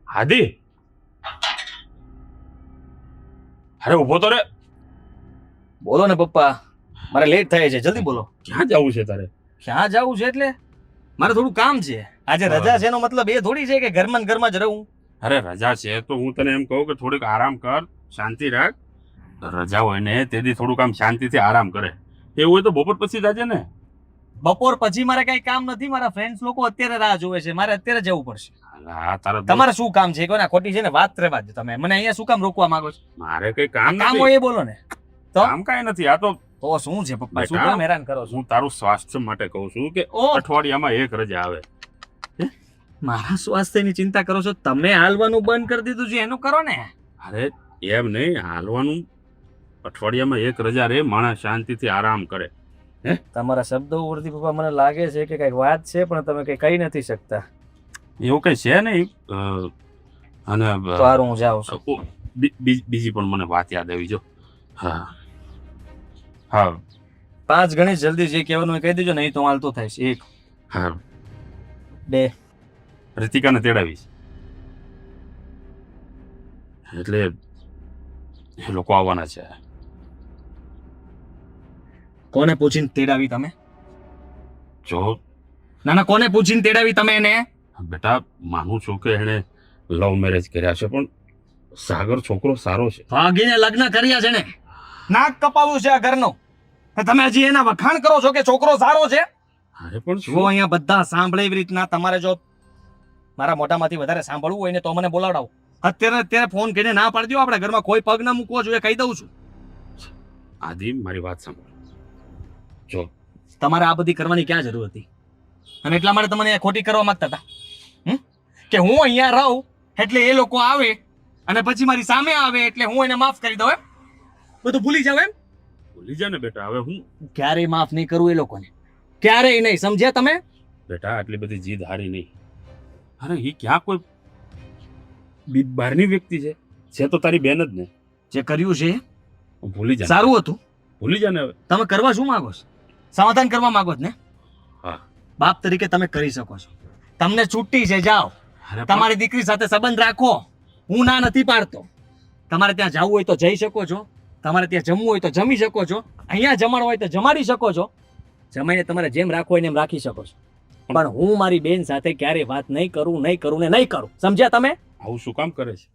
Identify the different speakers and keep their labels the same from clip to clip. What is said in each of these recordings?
Speaker 1: હાદી, અરે ઉભો તો રે.
Speaker 2: બોલો ને પપ્પા, મારે લેટ થાય છે, જલ્દી બોલો.
Speaker 1: ક્યાં જવું છે તારે?
Speaker 2: ક્યાં જવું છે એટલે મારે થોડું કામ છે. આજે રજા છે એનો મતલબ એ થોડી છે કે ઘરમાં ને ઘરમાં જ રહું.
Speaker 1: અરે રજા છે તો હું તને એમ કહું કે થોડીક આરામ કર, શાંતિ રાખ. રજા હોય ને તેથી થોડુંક આમ શાંતિથી આરામ કરે. એવું હોય તો બપોર પછી જાજે ને.
Speaker 2: બપોર પછી મારે કઈ કામ નથી. મારા ફ્રેન્ડ્સ લોકો અત્યારે રાહ જોવે છે, મારે અત્યારે જવું પડશે.
Speaker 1: હા તારા
Speaker 2: તમારે શું કામ છે કોના ખોટી છે ને વાત રહેવા દો. તમે મને અહીંયા શું કામ રોકવા માંગો છો?
Speaker 1: મારે કઈ કામ
Speaker 2: કામ
Speaker 1: નથી.
Speaker 2: હોય એ બોલો ને. તો
Speaker 1: કામ કાંઈ નથી. આ તો
Speaker 2: શું છે પપ્પા, શું
Speaker 1: બેટા,
Speaker 2: કામ હેરાન કરો છો?
Speaker 1: હું તારું સ્વાસ્થ્ય માટે કહું છું કે
Speaker 2: ઓ
Speaker 1: અઠવાડિયામાં એક રજા આવે.
Speaker 2: મારા સ્વાસ્થ્યની ચિંતા કરો છો તમે? હાલવાનું બંધ કરી દીધું છે એનું કરો ને.
Speaker 1: અરે એમ નહીં, હાલવાનું. અઠવાડિયામાં એક રજા રે, માણસ શાંતિથી આરામ કરે.
Speaker 2: તમારા શબ્દો ઉપરથી પપ્પા મને લાગે છે કે કઈક વાત છે પણ તમે કઈ કહી નથી શકતા.
Speaker 1: એવું કઈ છે નહીં. અને
Speaker 2: તો હારું હું જાઉં છું.
Speaker 1: બીજી પણ મને વાત યાદ આવી. જો હા હા
Speaker 2: 5 ગણી જલ્દી જે કહેવાનું એ કહી દેજો, નહીં તો હાલતો થાય છે. 1
Speaker 1: હા
Speaker 2: 2
Speaker 1: રીતિકાને તેડાવીશ એટલે એ લોકો આવવાના છે.
Speaker 2: કોને પૂછીને તેડાવી તમે?
Speaker 1: જો
Speaker 2: ના કોને પૂછીને તેડાવી તમે એને?
Speaker 1: બેટા, માનું છું કે એણે લવ મેરેજ કર્યા છે પણ સાગર છોકરો સારો છે.
Speaker 2: ભાગીને લગ્ન કર્યા છે ને. નાક કપાવ્યું છે આ ઘરનું. તમે હજી એના વખાણ કરો છો કે છોકરો સારો છે?
Speaker 1: અરે પણ
Speaker 2: જો અહીંયા બધા સાંભળે એવી રીતના તમારે જો મારા મોઢામાંથી વધારે સાંભળવું હોય ને તો મને બોલાવડાવો. અત્યારે ફોન કરીને ના પાડી દો. આપણા ઘરમાં કોઈ પગ ના મૂકવો જોઈએ, કહી દઉં છું.
Speaker 1: આદિ, મારી વાત સાંભળ. જો
Speaker 2: તમારે આ બધી કરવાની ક્યાં જરૂર હતી? અને એટલા માટે તમને ખોટી કરવા માંગતા હતા કે હું અહીંયા રહું એટલે એ લોકો આવે અને પછી મારી સામે આવે એટલે હું એને માફ કરી દઉં. એમ બધું ભૂલી જાવ એમ?
Speaker 1: ભૂલી જા ને બેટા. હવે હું
Speaker 2: ક્યારેય માફ નહીં કરું એ લોકોને, ક્યારેય નહીં. સમજ્યા તમે?
Speaker 1: બેટા, આટલી બધી જીદ હારી નહીં. અરે એ ક્યાં કોઈ બહારની વ્યક્તિ છે? છે તો તારી બેન જ ને.
Speaker 2: જે કર્યું છે
Speaker 1: ભૂલી જા.
Speaker 2: સારું હતું.
Speaker 1: ભૂલી જા ને હવે.
Speaker 2: તમે કરવા શું માંગો છો? સમાધાન કરવા માંગો છો ને?
Speaker 1: હા.
Speaker 2: બાપ તરીકે તમે કરી શકો છો. તમને છૂટી છે, જાઓ. તમારી દીકરી સાથે સંબંધ રાખો. હું ના નથી પાડતો. તમારે ત્યાં જવું હોય તો જઈ શકો છો. તમારે ત્યાં જમવું હોય તો જમી શકો છો. અહીંયા જમણ હોય તો જમાડી શકો છો. જમાઈને તમારે જેમ રાખવું હોય ને એમ રાખી શકો છો. પણ હું મારી બેન સાથે ક્યારેય વાત નહીં કરું ને નહીં કરું. સમજ્યા તમે?
Speaker 1: આવું શું કામ કરે છે?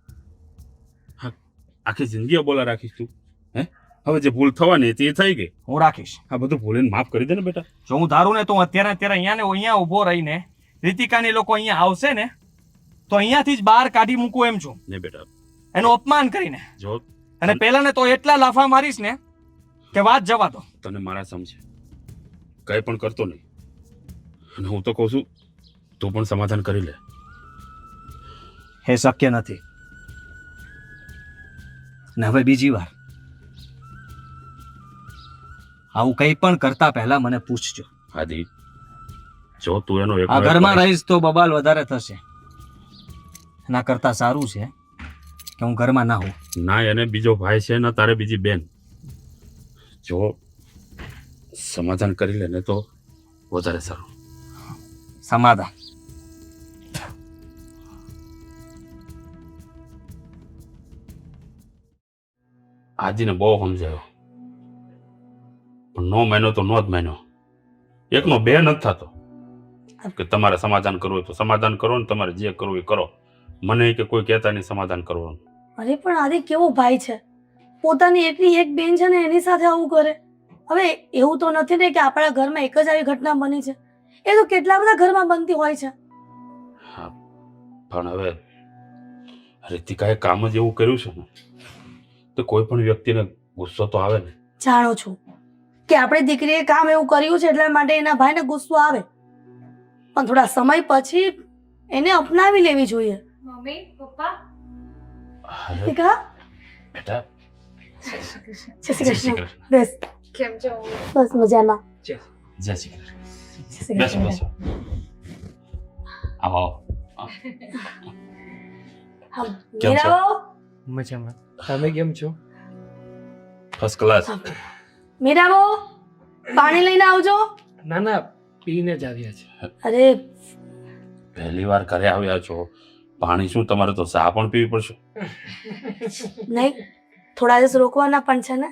Speaker 1: આખી જિંદગી બોલા રાખીશ તું? હે, હવે જે ભૂલ થવાની હતી એ થઈ ગઈ.
Speaker 2: હું રાખીશ.
Speaker 1: આ બધું ભૂલીને માફ કરી દે ને બેટા.
Speaker 2: જો હું ધારું ને તો અત્યારે અહીંયા ઉભો રહીને રીતિકાની લોકો અહીંયા આવશે ને તો અહીંયાથી જ બહાર કાઢી મૂકું એમ છું.
Speaker 1: ને બેટા,
Speaker 2: એનું અપમાન કરીને.
Speaker 1: જો
Speaker 2: અને પેલા ને તો એટલા લાફા મારીશ ને કે વાત જવા દો.
Speaker 1: તને મારા સમજે કઈ પણ કરતો નહીં. અને હું તો કહું છું તું પણ સમાધાન કરી લે.
Speaker 2: એ શક્ય નથી. ને હવે બીજી વાર આવું કંઈ પણ કરતા પહેલા મને પૂછજો.
Speaker 1: આદિ, જો તું એનો
Speaker 2: આ ઘરમાં રહીશ તો બબાલ વધારે થશે. એના કરતા સારું છે કે હું ઘરમાં ના હોઉં.
Speaker 1: ના એને બીજો ભાઈ છે ના તારે બીજી બેન. જો સમાધાન કરી લે ને તો વધારે સારું.
Speaker 2: સમાધાન?
Speaker 1: આદિને બહુ સમજાયો પણ નો માન્યો તો નો જ માન્યો. એકનો બે નથી થતો કે તમારે સમાધાન કરવું હોય તો સમાધાન કરો ને તમારે જે કરવું એ કરો. મને કે કોઈ કહેતા નહીં સમાધાન કરવાનું.
Speaker 3: અરે પણ આદિ કેવો ભાઈ છે, પોતાની એકની એક બેન છે ને એની સાથે આવું કરે. હવે એવું તો નથી ને કે આપણા ઘરમાં એક જ આવી ઘટના બની છે. એ તો કેટલા બધા ઘરમાં બનતી હોય છે.
Speaker 1: હા, પણ હવે રીતિકાએ કામ જ એવું કર્યું છે ને તો કોઈ પણ વ્યક્તિને ગુસ્સો તો આવે ને.
Speaker 3: જાણો છું કે આપણી દીકરીએ કામ એવું કર્યું છે એટલા માટે એના ભાઈને ગુસ્સો આવે, પણ થોડા સમય પછી એને અપનાવી લેવી જોઈએ.
Speaker 4: મમ્મી, પપ્પા,
Speaker 3: દીકરા,
Speaker 1: બેટા,
Speaker 3: જય શ્રી કૃષ્ણ. બસ
Speaker 4: કેમ છો?
Speaker 3: બસ મજામાં.
Speaker 1: જય શ્રી કૃષ્ણ.
Speaker 3: જય શ્રી
Speaker 1: બેસો
Speaker 3: કૃષ્ણ.
Speaker 1: બેસો. આવો આવો.
Speaker 3: હા,
Speaker 1: કેમ છો?
Speaker 3: મીરાઓ,
Speaker 5: મજામાં. તમે કેમ છો?
Speaker 1: First class.
Speaker 3: મીરાઓ, પાણી લઈને આવજો.
Speaker 5: ના ના, પીને જ આવ્યા છે.
Speaker 3: અરે
Speaker 1: પહેલી વાર ઘરે આવ્યા છો પાણી શું તમારે તો ચા પણ પીવી પડશે.
Speaker 3: નહીં, થોડા દિવસ રોકવાના પણ છે ને.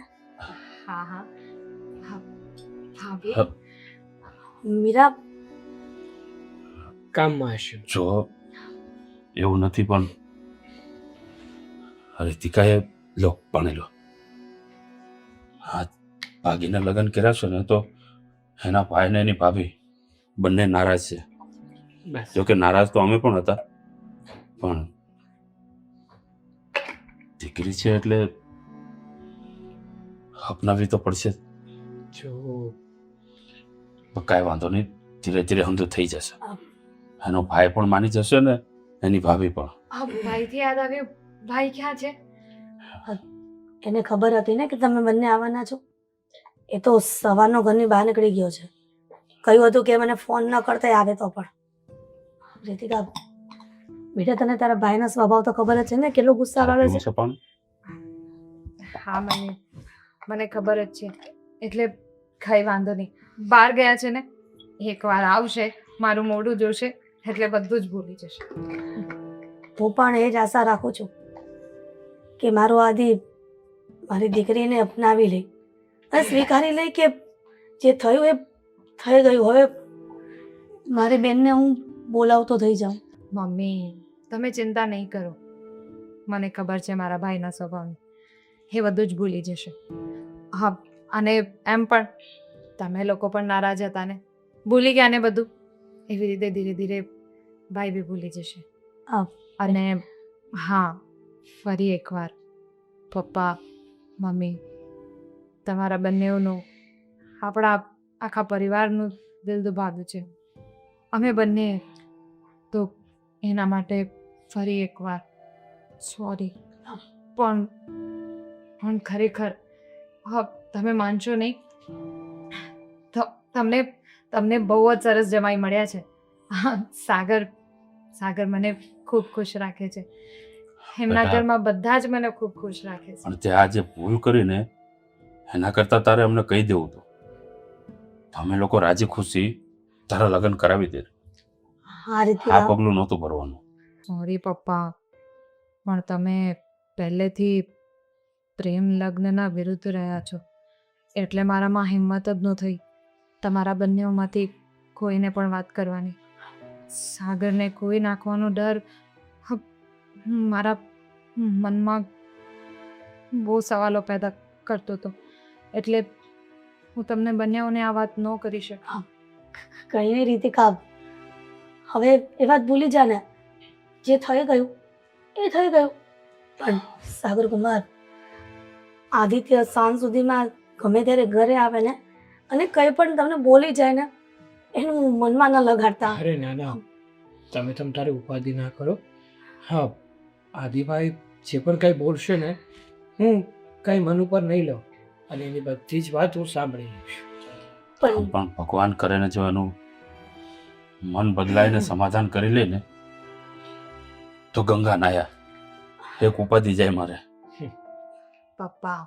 Speaker 4: હા હા હા, ભાભી
Speaker 1: હા.
Speaker 3: મીરા,
Speaker 5: કામમાં હશે.
Speaker 1: જો એવું નથી પણ રીતિકાએ લો પાણી લો. હા, ભાગીના લગ્ન કર્યા છે ને તો એના ભાઈ ને એની ભાભી બંને નારાજ છે.
Speaker 5: બસ
Speaker 1: જોકે નારાજ તો અમે પણ હતા, પણ દીકરી છે એટલે અપનાવી તો પડશે જ.
Speaker 5: જો
Speaker 1: પણ કાંઈ વાંધો નહીં, ધીરે ધીરે સમજો થઈ જશે. એનો ભાઈ પણ માની જશે ને એની ભાભી પણ.
Speaker 4: હા, ભાઈથી યાદ આવ્યું, ભાઈ ક્યાં છે?
Speaker 3: એને ખબર હતી ને કે તમે બંને આવવાના છો. એ તો સવારનો ઘરની બહાર નીકળી ગયો છે. કહ્યું હતું કે મને ફોન ન કરતા આવે તો પણ. રીતિકા, બેટા તને તારા ભાઈના સ્વભાવ તો ખબર જ છે ને, કેટલો ગુસ્સા વાળો
Speaker 1: પીવું
Speaker 3: છે.
Speaker 1: છે પાણી?
Speaker 4: હા મમ્મી, મને ખબર જ છે, એટલે કઈ વાંધો નહીં. બહાર ગયા છે ને, એકવાર આવશે, મારું મોઢું જોશે એટલે બધું જ ભૂલી જશે.
Speaker 3: હું પણ એ જ આશા રાખું છું કે મારો આદિ મારી દીકરીને અપનાવી લે અને સ્વીકારી લે કે જે થયું એ થઈ ગયું. હવે મારી બેનને હું બોલાવતો થઈ જાઉં.
Speaker 4: મમ્મી, તમે ચિંતા નહીં કરો. મને ખબર છે મારા ભાઈના સ્વભાવની, એ બધું જ ભૂલી જશે. હા, અને એમ પણ તમે લોકો પણ નારાજ હતા ને, ભૂલી ગયા ને બધું. એવી રીતે ધીરે ધીરે ભાઈ બી ભૂલી જશે.
Speaker 3: હા.
Speaker 4: અને હા, ફરી એકવાર પપ્પા મમ્મી, તમારા બંનેઓનું, આપણા આખા પરિવારનું દિલ દુભાવ્યું છે અમે બંને, તો એના માટે ફરી એકવાર સોરી. પણ ખરેખર હા, તમે માનશો નહીં, તમને બહુ જ સરસ જમાઈ મળ્યા છે. હા, સાગર મને ખૂબ ખુશ રાખે છે. એમના
Speaker 1: બેટા,
Speaker 4: ઘરમાં બધા જ મને ખૂબ ખુશ રાખે છે.
Speaker 1: પણ તે આ જે ભૂલ કરીને એના કરતાં તારે અમને કહી દેવું હતું. અમે લોકો રાજી ખુશી તારા લગ્ન કરાવી દે.
Speaker 3: હા
Speaker 1: આ
Speaker 3: રીતિકા,
Speaker 1: પગલું નહોતું ભરવાનું.
Speaker 4: સોરી પપ્પા, પણ તમે પહેલેથી પ્રેમ લગ્નના વિરુદ્ધ રહ્યા છો, એટલે મારામાં હિંમત જ ન થઈ તમારા બંનેઓમાંથી કોઈને પણ વાત કરવાની. સાગરને કોઈ નાખવાનો ડર મારા મનમાં બહુ સવાલો પેદા કરતો હતો, એટલે હું તમને બંનેઓને આ વાત ન કરી શકી.
Speaker 3: કઈ નહીં રીતિકા, હવે એ વાત ભૂલી જા ને. જે થઈ ગયું એ થઈ ગયું. પણ સાગર કુમાર, આદિત્ય સાંજ સુધીમાં ગમે ત્યારે ઘરે આવે ને અને કંઈ પણ તમને બોલી જાય ને, એનું મનમાં ન લગાડતા.
Speaker 5: અરે ના ના, તમે તારી ઉપાધિ ના કરો. હા, આદિભાઈ જે પણ કંઈ બોલશે ને, હું કંઈ મન ઉપર નહીં લઉં અને એની બધી જ વાત હું સાંભળી લઈશ.
Speaker 3: પણ
Speaker 1: પણ ભગવાન કરે ને જો એનું મન બદલાઈને સમાધાન કરી લે ને તો ગંગા નાયા એક ઉપાધિ જાય મારે.
Speaker 4: પપ્પા,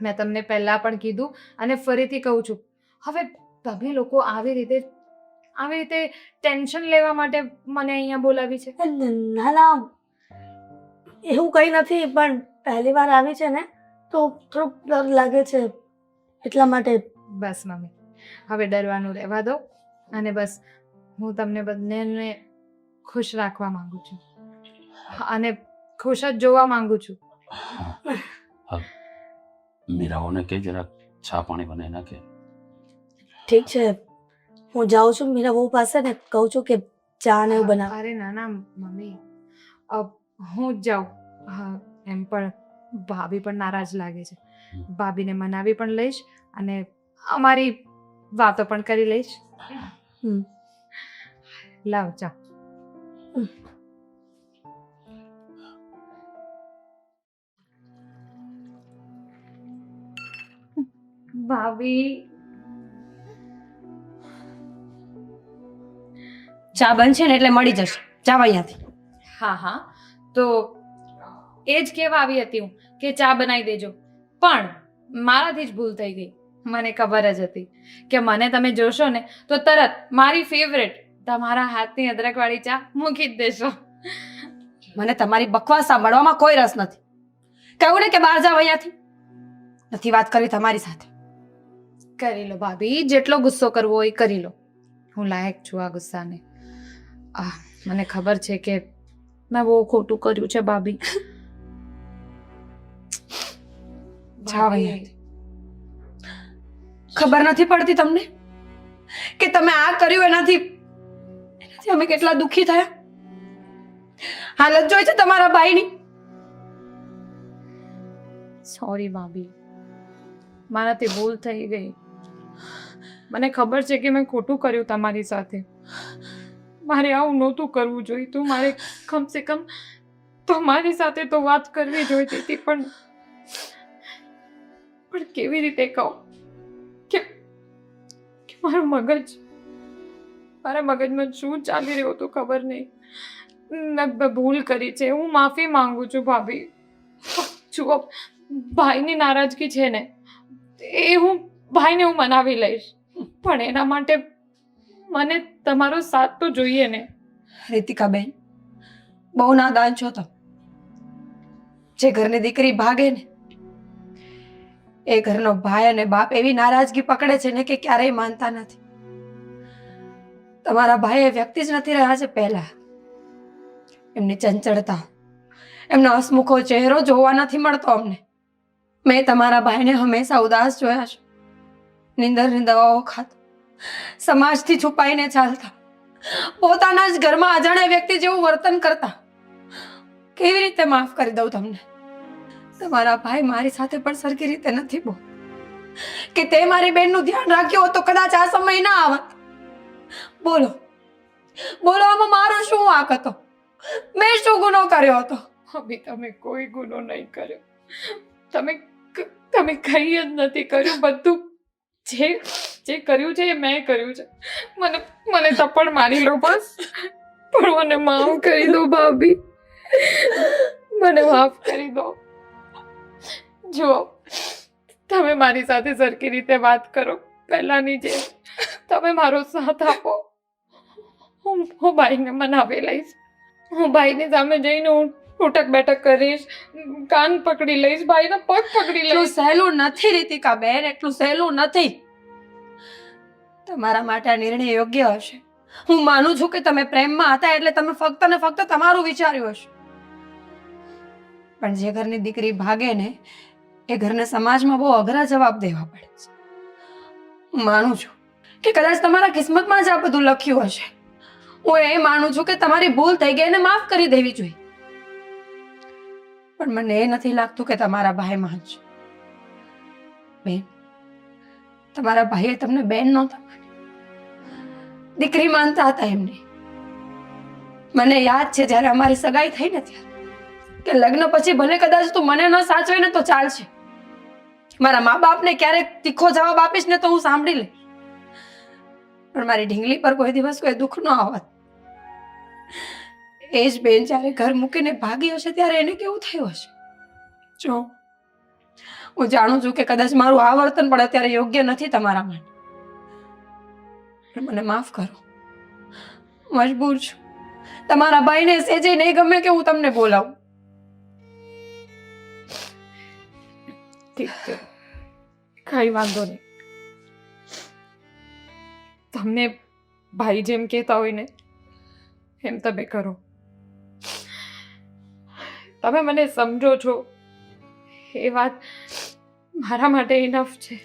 Speaker 4: મેં તમને પહેલાં પણ કીધું અને ફરીથી કહું છું, હવે તમે લોકો આવી રીતે ટેન્શન લેવા માટે મને અહીંયા બોલાવી છે.
Speaker 3: ના ના, એવું કંઈ નથી, પણ પહેલી વાર આવી છે ને તો થોડોક ડર લાગે છે એટલા માટે.
Speaker 4: બસ મમ્મી, હવે ડરવાનું રહેવા દો અને બસ હું તમને બંનેને ખુશ રાખવા માંગુ છું અને ખુશ જ જોવા માંગુ છું.
Speaker 1: મીરાઓને કે જરાક ચા પાણી બનાવી નાખે.
Speaker 3: ઠીક છે, હું જાઉં છું મીરા બહુ પાસે ને કહું છું કે ચા ને એવું બનાવ.
Speaker 4: અરે ના ના મમ્મી, હું જ જાઉં. હા, એમ પણ ભાભી પણ નારાજ લાગે છે. ભાભીને મનાવી પણ લઈશ અને અમારી વાતો પણ કરી લઈશ.
Speaker 3: હમ.
Speaker 4: લાવ ચા. ભાભી,
Speaker 6: ચા બનશે ને એટલે મળી જશે. જાવ અહીંયાથી.
Speaker 4: હા હા, તો એ જ કહેવા આવી હતી હું કે ચા બનાવી દેજો, પણ મારાથી જ ભૂલ થઈ ગઈ. મને ખબર જ હતી કે મને તમે જોશો ને તો તરત મારી ફેવરેટ તમારા હાથની અદરકવાળી ચા મૂકી જ દેશો.
Speaker 6: મને તમારી બકવાસ સાંભળવામાં કોઈ રસ નથી. કહ્યું ને કે બહાર જાવ અહીંયાથી. નથી વાત કરી તમારી સાથે.
Speaker 4: કરી લો ભાભી, જેટલો ગુસ્સો કરવો હોય એ કરી લો. હું લાયક છું આ ગુસ્સાને. મને ખબર છે કે મેં બહુ ખોટું કર્યું છે ભાભી.
Speaker 6: જાઓ અહીંયાથી. ખબર નથી પડતી તમને કે તમે આ કર્યું એનાથી અમે કેટલા દુઃખી થયા? હાલત જોઈ છે તમારા ભાઈની.
Speaker 4: સોરી ભાભી, મારાથી ભૂલ થઈ ગઈ. મને ખબર છે કે મેં ખોટું કર્યું તમારી સાથે. મારે આવું નહોતું કરવું જોઈતું. મારે કમસે કમ તમારી સાથે તો વાત કરવી જોઈતી હતી, પણ કેવી રીતે કહું કે મારું મારા મગજમાં શું ચાલી રહ્યું હતું ખબર નહીં. મેં ભૂલ કરી છે. હું માફી માંગુ છું ભાભી. જુઓ, ભાઈની નારાજગી છે ને, ભાઈને હું મનાવી લઈશ, પણ એના માટે મને તમારો સાથ તો જોઈએ ને.
Speaker 6: રીતિકાબેન, બહુ નાદાન છો તમે. જે ઘરની દીકરી ભાગે ને, એ ઘરનો ભાઈ અને બાપ એવી નારાજગી પકડે છે ને કે ક્યારેય માનતા નથી. તમારા ભાઈ એ વ્યક્તિ જ નથી રહ્યા છે. પહેલા એમની ચંચળતા, એમનો હસમુખો ચહેરો જોવા નથી મળતો અમને. મેં તમારા ભાઈને હંમેશા ઉદાસ જોયા છે. નીંદરની દવાઓ ખાતા, સમાજથી છુપાઈને ચાલતા, પોતાના જ ઘરમાં અજાણ્યા વ્યક્તિ જેવું વર્તન કરતા. કેવી રીતે માફ કરી દઉં તમને? તમારા ભાઈ મારી સાથે પણ સરખી રીતે નથી બોલ કે તે મારી બેનનું ધ્યાન રાખ્યું હોત તો કદાચ આ સમય ના આવત. બોલો બોલો, આમાં મારો શું વાંક હતો? મેં શું ગુનો કર્યો હતો?
Speaker 4: ભાભી, તમે કોઈ ગુનો નહીં કર્યો. તમે કંઈ જ નથી કર્યું. બધું જે કર્યું છે એ મેં કર્યું છે. મને થપ્પડ મારી લો બસ, પણ મને માફ કરી દો ભાભી. મને માફ કરી દો. જુઓ, તમે મારી સાથે સરખી રીતે વાત કરો, પહેલાની જેમ. તમે મારો સાથ આપો. હું ભાઈને મનાવી લઈશ. હું ભાઈની સામે જઈને હું ઉઠક બેઠક કરીશ, કાન પકડી લઈશ, ભાઈના પગ પકડી
Speaker 6: એટલું
Speaker 4: લઈશ.
Speaker 6: સહેલું નથી રીતિકા બેન, એટલું સહેલું નથી. તમારા માટે આ નિર્ણય યોગ્ય હશે. હું માનું છું કે તમે પ્રેમમાં હતા એટલે તમે ફક્ત ને ફક્ત તમારું વિચાર્યું હશે. પણ જે ઘરની દીકરી ભાગે ને, એ ઘરને સમાજમાં બહુ અઘરા જવાબ દેવા પડે છે. હું માનું છું કે કદાચ તમારા કિસ્મતમાં જ આ બધું લખ્યું હશે. હું એ માનું છું કે તમારી ભૂલ થઈ ગઈ એને માફ કરી દેવી જોઈએ. પણ મને એ નથી લાગતું કે તમારા ભાઈ માનશે. બેન, તમારા ભાઈએ તમને બેન નહોતા માની, દીકરી માનતા હતા એમને. મને યાદ છે જ્યારે અમારી સગાઈ થઈ ને ત્યારે કે લગ્ન પછી ભલે કદાચ તું મને ન સાચવે ને તો ચાલશે, મારા મા બાપને ક્યારેક તીખો જવાબ આપીશ ને તો હું સાંભળી લઈશ, પણ મારી ઢીંગલી પર કોઈ દિવસ કોઈ દુઃખ ન આવત. એ જ બેન જ્યારે ઘર મૂકીને ભાગી હશે ત્યારે એને કેવું થયું હશે? જો, હું જાણું છું કે કદાચ મારું આ વર્તન પણ અત્યારે યોગ્ય નથી તમારા માટે, પણ મને માફ કરો. મજબૂર છું. તમારા ભાઈને સેજે નહીં ગમે કે હું તમને બોલાવું.
Speaker 4: ઠીક છે, કઈ વાંધો નહીં. તમને ભાઈ જેમ કહેતા હોય ને એમ તમે કરો. તમે મને સમજો છો એ વાત મારા માટે ઇનફ છે.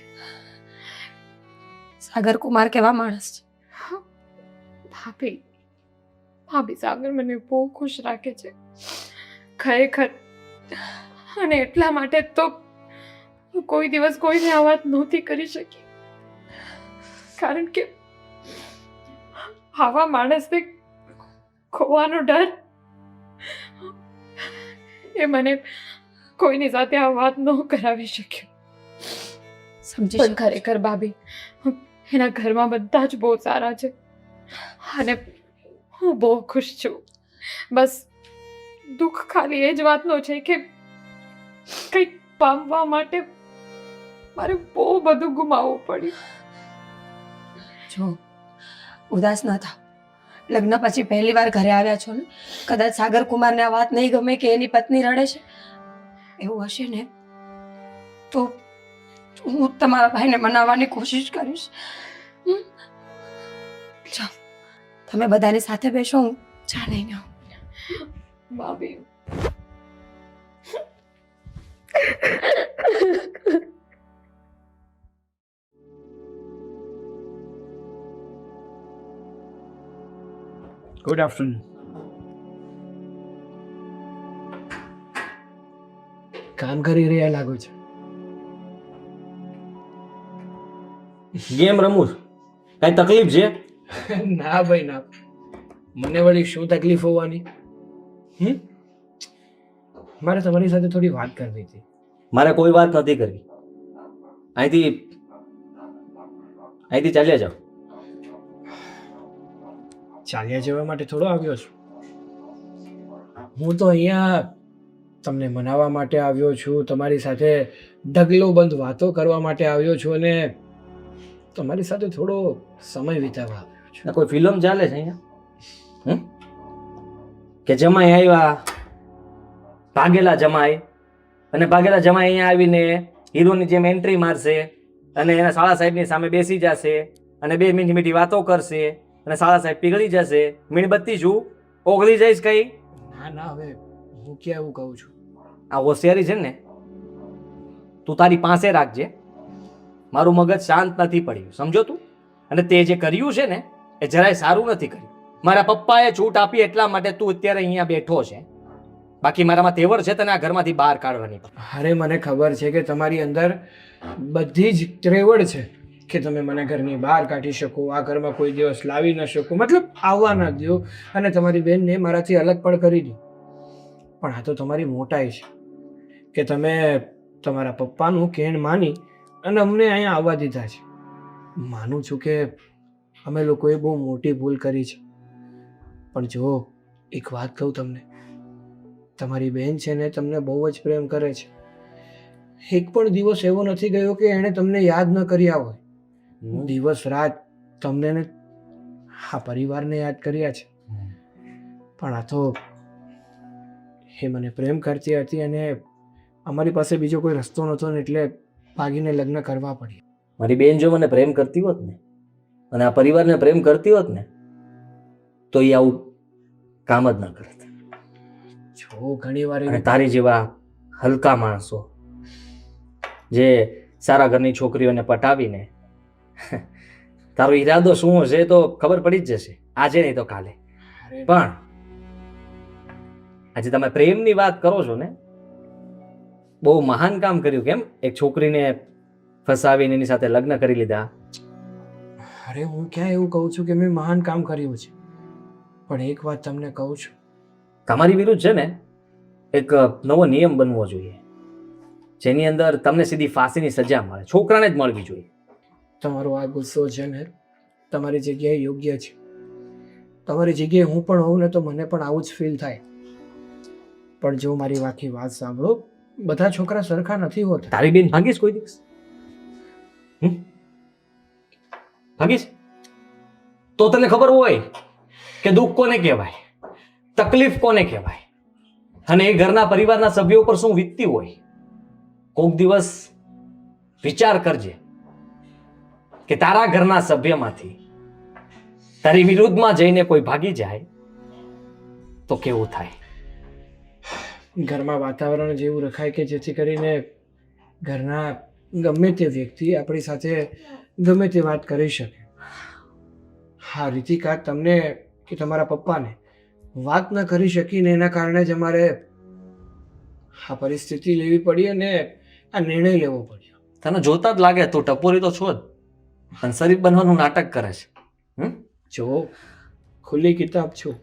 Speaker 6: સાગર કુમાર કેવા માણસ છે?
Speaker 4: ભાભી સાગર મને બહુ ખુશ રાખે છે ખરેખર, અને એટલા માટે તો હું કોઈ દિવસ કોઈને આ વાત નહોતી કરી શકી, કારણ કે આવા માણસને ખોવાનો ડર એ મને કોઈની સાથે આ વાત ન કરાવી શક્યો.
Speaker 6: સમજી
Speaker 4: પણ ખરેખર ભાભી, એના ઘરમાં બધા જ બહુ સારા છે અને હું બહુ ખુશ છું. બસ દુઃખ ખાલી એ જ વાતનો છે કે કંઈક પામવા માટે મારે બહુ બધું ગુમાવવું પડ્યું.
Speaker 6: જો, ઉદાસ ન થાવ, લગ્ન પછી પહેલી વાર ઘરે આવ્યા છો ને, કદાચ સાગર કુમારને આ વાત નહીં ગમે કે એની પત્ની રડે છે, એવું હશે ને તો હું તમારા ભાઈને મનાવવાની કોશિશ કરીશ. જાઓ, તમે બધાની સાથે બેસો, હું ચા લઈને આવું. ભાભી,
Speaker 5: ગુડ આફ્ટરનૂન. કામ કરી રહ્યા લાગો છો.
Speaker 2: ગેમ રમું છું. કઈ તકલીફ છે?
Speaker 5: ના ભાઈ ના, મને વળી શું તકલીફ હોવાની? મારે તમારી સાથે થોડી વાત કરવી હતી.
Speaker 2: મારે કોઈ વાત નથી કરવી. અહીંથી ચાલ્યા જાઓ.
Speaker 5: ચાલ્યા જવા માટે થોડો આવ્યો છું. હું તો અહીંયા તમને મનાવવા માટે આવ્યો છું, તમારી સાથે ઢગલો બંધ વાતો કરવા માટે આવ્યો છું અને તમારી સાથે થોડો સમય વિતાવવા આવ્યો છું.
Speaker 2: કોઈ ફિલ્મ ચાલે છે અહીંયા? કે જમાઈ આવ્યા, ભાગેલા જમાઈ, અને ભાગેલા જમાઈ અહીંયા આવીને હીરોની જેમ એન્ટ્રી મારશે અને એના સાળા સાહેબની સામે બેસી જશે અને 2 મીઠી મીઠી વાતો કરશે અને સાળા સાહેબ પીગળી જશે. મીણબત્તી શું ઓગળી જઈશ કઈ?
Speaker 5: ના ના, હવે હું ક્યાં એવું કહું છું.
Speaker 2: આ હોશિયારી છે ને તું તારી પાસે રાખજે. મારું મગજ શાંત નથી પડ્યું, સમજો તું? અને તે જે કર્યું છે ને એ જરાય સારું નથી કર્યું. મારા પપ્પાએ છૂટ આપી એટલા માટે તું અત્યારે અહીંયા બેઠો છે. બાકી મારામાં તેવડ છે તને આ ઘરમાંથી બહાર કાઢવાની.
Speaker 5: અરે મને ખબર છે કે તમારી અંદર બધી જ ત્રેવડ છે કે તમે મને ઘરની બહાર કાઢી શકો, આ ઘરમાં કોઈ દિવસ લાવી ન શકો, મતલબ આવવા ન દો અને તમારી બેનને મારાથી અલગ પણ કરી દો. પણ આ તો તમારી મોટાઈ છે કે તમે તમારા પપ્પાનું કહેણ માની અને અમને અહીંયા આવવા દીધા છે. માનું છું કે અમે લોકોએ બહુ મોટી ભૂલ કરી છે. પણ જો એક વાત કહું તમને, તમારી બેન છે ને તમને બહુ જ પ્રેમ કરે છે. એક પણ દિવસ એવો નથી ગયો કે એણે તમને યાદ ન કર્યા હોય. દિવસ રાત તમને ને આ પરિવારને યાદ કર્યા છે. પણ આ તો એ મને પ્રેમ કરતી હતી અને અમારી પાસે બીજો કોઈ રસ્તો નહોતો ને એટલે ભાગીને લગ્ન કરવા પડ્યા.
Speaker 2: મારી બેન જો મને પ્રેમ કરતી હોત ને અને આ પરિવારને પ્રેમ કરતી હોત ને તો એ આવું કામ જ ન કરત.
Speaker 5: જો ઘણી વાર
Speaker 2: અને તારી જેવા હલકા માણસો જે સારા ઘરની છોકરીઓને પટાવીને તારો ઈરાદો શું હશે તો ખબર પડી જ જશે, આજે નહીં તો કાલે. પણ આજે તમે પ્રેમની વાત કરો છો ને, બહુ મહાન કામ કર્યું. કેમ? એક છોકરીને ફસાવીને એની સાથે લગ્ન કરી લીધા.
Speaker 5: અરે હું ક્યાં એવું કહું છું કે મેં મહાન કામ કર્યું છે, પણ એક વાત તમને કહું છું,
Speaker 2: તમારી વિરુદ્ધ છે ને એક નવો નિયમ બનવો જોઈએ જેની અંદર તમને સીધી ફાંસીની સજા મળે, છોકરાને જ મળવી જોઈએ.
Speaker 5: તમારો આ ગુસ્સો છે ને તમારી જગ્યાએ યોગ્ય છે. તમારી જગ્યાએ હું પણ હોઉં ને તો મને પણ આવું જ ફીલ થાય. પણ જો મારી આખી વાત સાંભળો, બધા છોકરા સરખા નથી હોતા.
Speaker 2: તારી બેન ભાગીશ કોઈ દિવસ? ભાગીશ તો તને ખબર હોય કે દુઃખ કોને કહેવાય, તકલીફ કોને કહેવાય અને એ ઘરના પરિવારના સભ્યો પર શું વીતતી હોય. કોક દિવસ વિચાર કરજે કે તારા ઘરના સભ્યમાંથી તારી વિરુદ્ધમાં જઈને કોઈ ભાગી જાય તો કેવું થાય.
Speaker 5: ઘરમાં વાતાવરણ જેવું રખાય કે જેથી કરીને ઘરના ગમે તે વ્યક્તિ આપણી સાથે ગમે તે વાત કરી શકે. હા રીતિકા, તમને કે તમારા પપ્પાને વાત ન કરી શકીને એના કારણે જ અમારે આ પરિસ્થિતિ લેવી પડી અને આ નિર્ણય લેવો પડ્યો.
Speaker 2: તને જોતા જ લાગે તું ટપોરી તો છો જ અને શરીફ બનવાનું નાટક કરે છે.
Speaker 5: જો ખુલ્લી કિતાબ છું,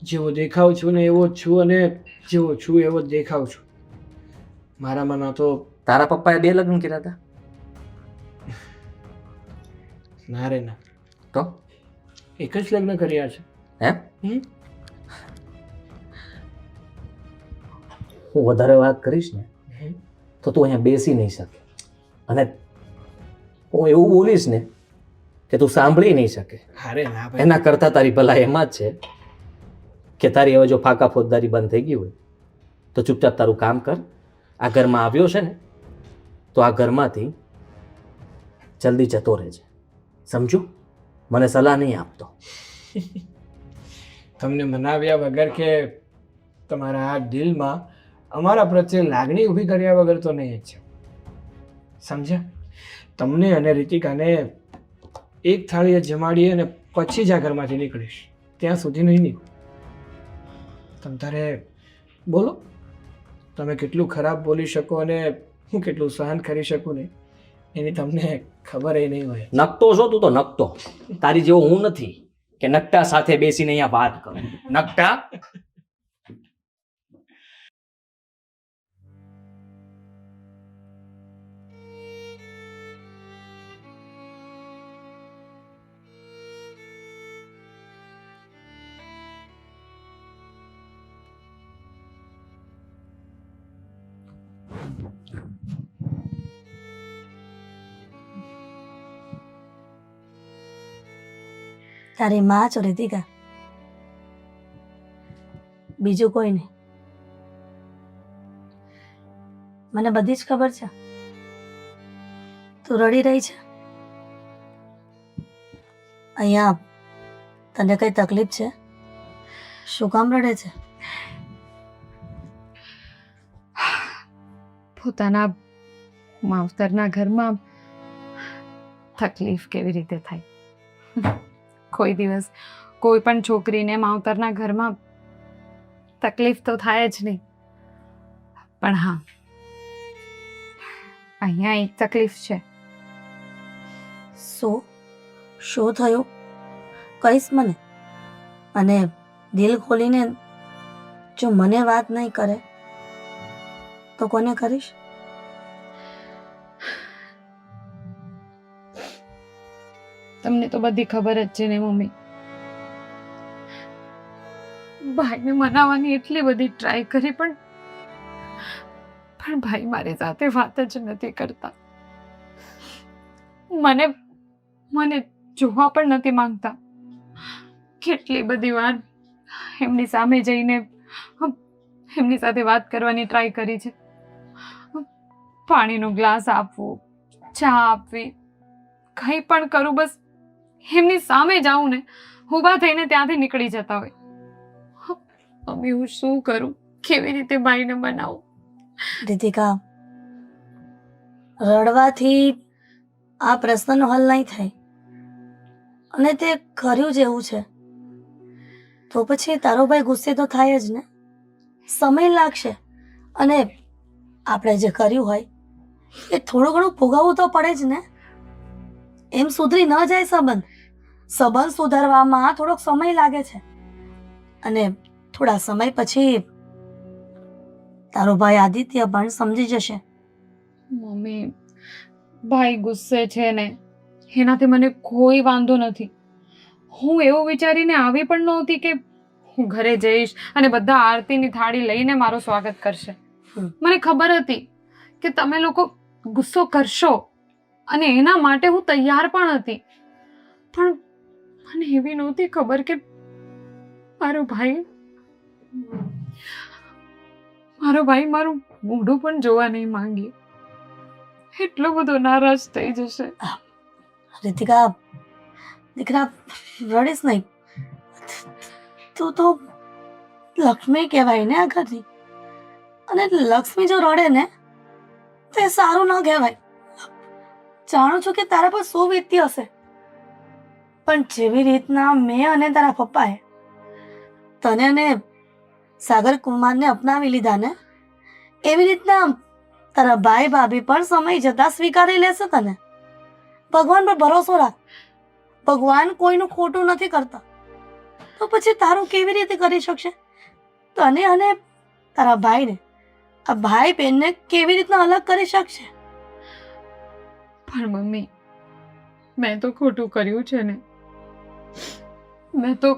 Speaker 5: જેવો દેખાવ છું ને એવો જ છું અને જેવો છું એવો જ દેખાવ છું. મારામાં ના તો
Speaker 2: તારા પપ્પાએ 2 લગ્ન કર્યા હતા?
Speaker 5: ના રે ના,
Speaker 2: તો
Speaker 5: એક જ લગ્ન કર્યા છે.
Speaker 2: હે? હું વધારે વાત કરીશ ને તો તું અહીંયા બેસી નહીં શકે અને હું એવું બોલીશ ને કે તું સાંભળી નહીં શકે.
Speaker 5: અરે ના ભાઈ,
Speaker 2: એના કરતાં તારી ભલાઈ એમાં જ છે કે તારી હવે જો ફાકા ફોજદારી બંધ થઈ ગઈ હોય તો ચૂપચાપ તારું કામ કર. આ ઘરમાં આવ્યો છે ને તો આ ઘરમાંથી જલ્દી જતો રહેજે, સમજો? મને સલાહ નહીં આપતો.
Speaker 5: તમને મનાવ્યા વગર કે તમારા આ દિલમાં અમારા પ્રત્યે લાગણી ઊભી કર્યા વગર તો નહીં જ છે, સમજ્યા? તમને અને રીતિકાને એક થાળીએ જમાડીએ અને પછી જ આ ઘરમાંથી નીકળીશ, ત્યાં સુધી નહીં નીકળું. તમ તારે બોલો, તમે કેટલું ખરાબ બોલી શકો અને હું કેટલું સહન કરી શકું ને એની તમને ખબર એ નહીં હોય.
Speaker 2: નકતો છો તું તો નકતો. તારી જેવો હું નથી કે નકટા સાથે બેસીને અહીંયા વાત કરું. નકટા
Speaker 3: તારી માં છો રીતિકા, બીજું કોઈ નહીં. મને બધી જ ખબર છે તું રડી રહી છે. અહીંયા તને કઈ તકલીફ છે? શું કામ રડે છે?
Speaker 4: પોતાના માવતરના ઘરમાં તકલીફ કેવી રીતે થાય? કોઈ દિવસ કોઈ પણ છોકરીને માવતરના ઘરમાં તકલીફ તો થાય જ નહીં. પણ હા, અહીંયા એક તકલીફ છે.
Speaker 3: શું થયું? કહીશ મને? અને દિલ ખોલીને જો મને વાત નહીં કરે તો કોને કરીશ?
Speaker 4: તમને તો બધી ખબર જ છે ને મમ્મી. ભાઈને મનાવવાની એટલી બધી ટ્રાય કરી પણ ભાઈ મારી સાથે વાત જ નથી કરતા. મને જોવા પણ નથી માંગતા. કેટલી બધી વાર એમની સામે જઈને એમની સાથે વાત કરવાની ટ્રાય કરી છે. પાણીનો ગ્લાસ આપવું, ચા આપવી, કંઈ પણ કરું, બસ એમની સામે જાઉં ને ઊભા થઈને ત્યાંથી નીકળી જતા હોય. મમ્મી, હું શું કરું? કેવી રીતે ભાઈને મનાવું?
Speaker 3: રીતિકા, રડવાથી આ પ્રશ્નનો હલ નહીં થાય. અને તે કર્યું જેવું છે તો પછી તારો ભાઈ ગુસ્સે તો થાય જ ને. સમય લાગશે અને આપણે જે કર્યું હોય એ થોડું ઘણું ભોગવવું તો પડે જ ને. એમ સુધરી ન જાય સંબંધ. સંબંધ સુધારવામાં થોડોક સમય લાગે છે અને થોડા સમય પછી તારો ભાઈ આદિત્ય પણ સમજી જશે.
Speaker 4: મમ્મી, ભાઈ ગુસ્સે છે ને એનાથી મને કોઈ વાંધો નથી. હું એવું વિચારીને આવી પણ નહોતી કે હું ઘરે જઈશ અને બધા આરતીની થાળી લઈને મારું સ્વાગત કરશે. મને ખબર હતી કે તમે લોકો ગુસ્સો કરશો અને એના માટે હું તૈયાર પણ હતી. પણ મને એવી નહોતી ખબર કે મારો ભાઈ મારું મોઢું પણ જોવા નહીં માંગે. એટલો બધો નારાજ થઈ જશે.
Speaker 3: રીતિકા, દીકરા, રડીશ નહીં. તું તો લક્ષ્મી કહેવાય ને આ ઘરની. અને લક્ષ્મી જો રડે ને તો એ સારું ન કહેવાય. જાણું છું કે તારા પર શું વીતતી હશે, પણ જેવી રીતના મેં અને તારા પપ્પાએ તને અને સાગર કુમારને અપનાવી લીધા ને એવી રીતના તારા ભાઈ ભાભી પણ સમય જતા સ્વીકારી લેશે તને. ભગવાન પર ભરોસો રાખ. ભગવાન કોઈનું ખોટું નથી કરતા. તો પછી તારું કેવી રીતે કરી શકશે? તને અને તારા ભાઈને, આ ભાઈ બહેનને કેવી રીતના અલગ કરી શકશે?
Speaker 4: પણ મમ્મી, મેં તો ખોટું કર્યું છે ને. મેં તો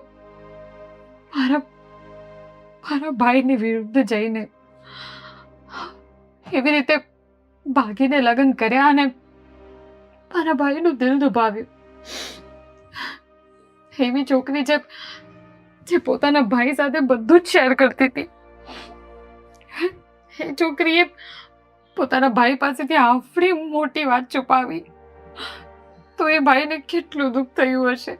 Speaker 4: મારા ભાઈની વિરુદ્ધ જઈને એવી રીતે ભાગીને લગ્ન કર્યા અને મારા ભાઈનું દિલ દુભાવ્યું.
Speaker 6: એવી છોકરી જે પોતાના ભાઈ સાથે બધું જ શેર કરતી હતી, એ છોકરીએ પોતાના ભાઈ પાસેથી આવડી મોટી વાત છુપાવી, તો એ ભાઈને કેટલું દુઃખ થયું હશે.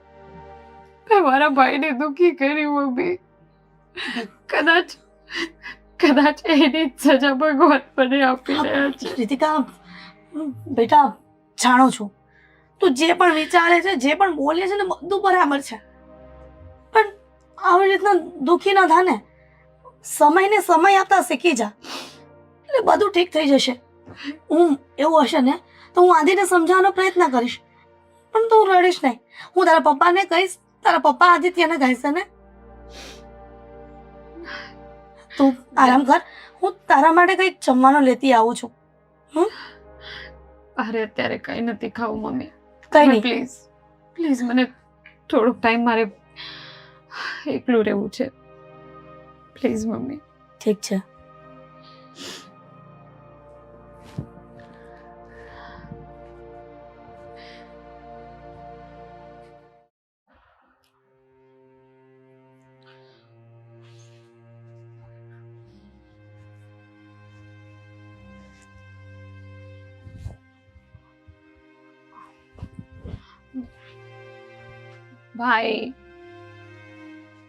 Speaker 6: મેં મારા ભાઈને દુઃખી કર્યું મમ્મી. કદાચ એની જ સજા ભગવાન મને આપી રહ્યા છે.
Speaker 3: રીતિકા બેટા, જાણું છું તું જે પણ વિચારે છે, જે પણ બોલે છે ને, બધું બરાબર છે, પણ આવી રીતના દુઃખી ના થા ને. સમયને સમય આપતા શીખી જા, એટલે બધું ઠીક થઈ જશે. હું એવું હશે ને તો હું આદિને સમજાવવાનો પ્રયત્ન કરીશ, પણ તું રડીશ નહીં. હું તારા પપ્પાને કહીશ, તારા પપ્પા આદિત્યને કહેશે ને. તું આરામ કર, હું તારા માટે કંઈક જમવાનું લેતી આવું છું.
Speaker 6: અરે અત્યારે કઈ નથી ખાવું મમ્મી.
Speaker 3: કઈ નહીં.
Speaker 6: પ્લીઝ પ્લીઝ મને થોડોક ટાઈમ મારે એકલું રહેવું છે. Please mummy.
Speaker 3: ઠીક છે.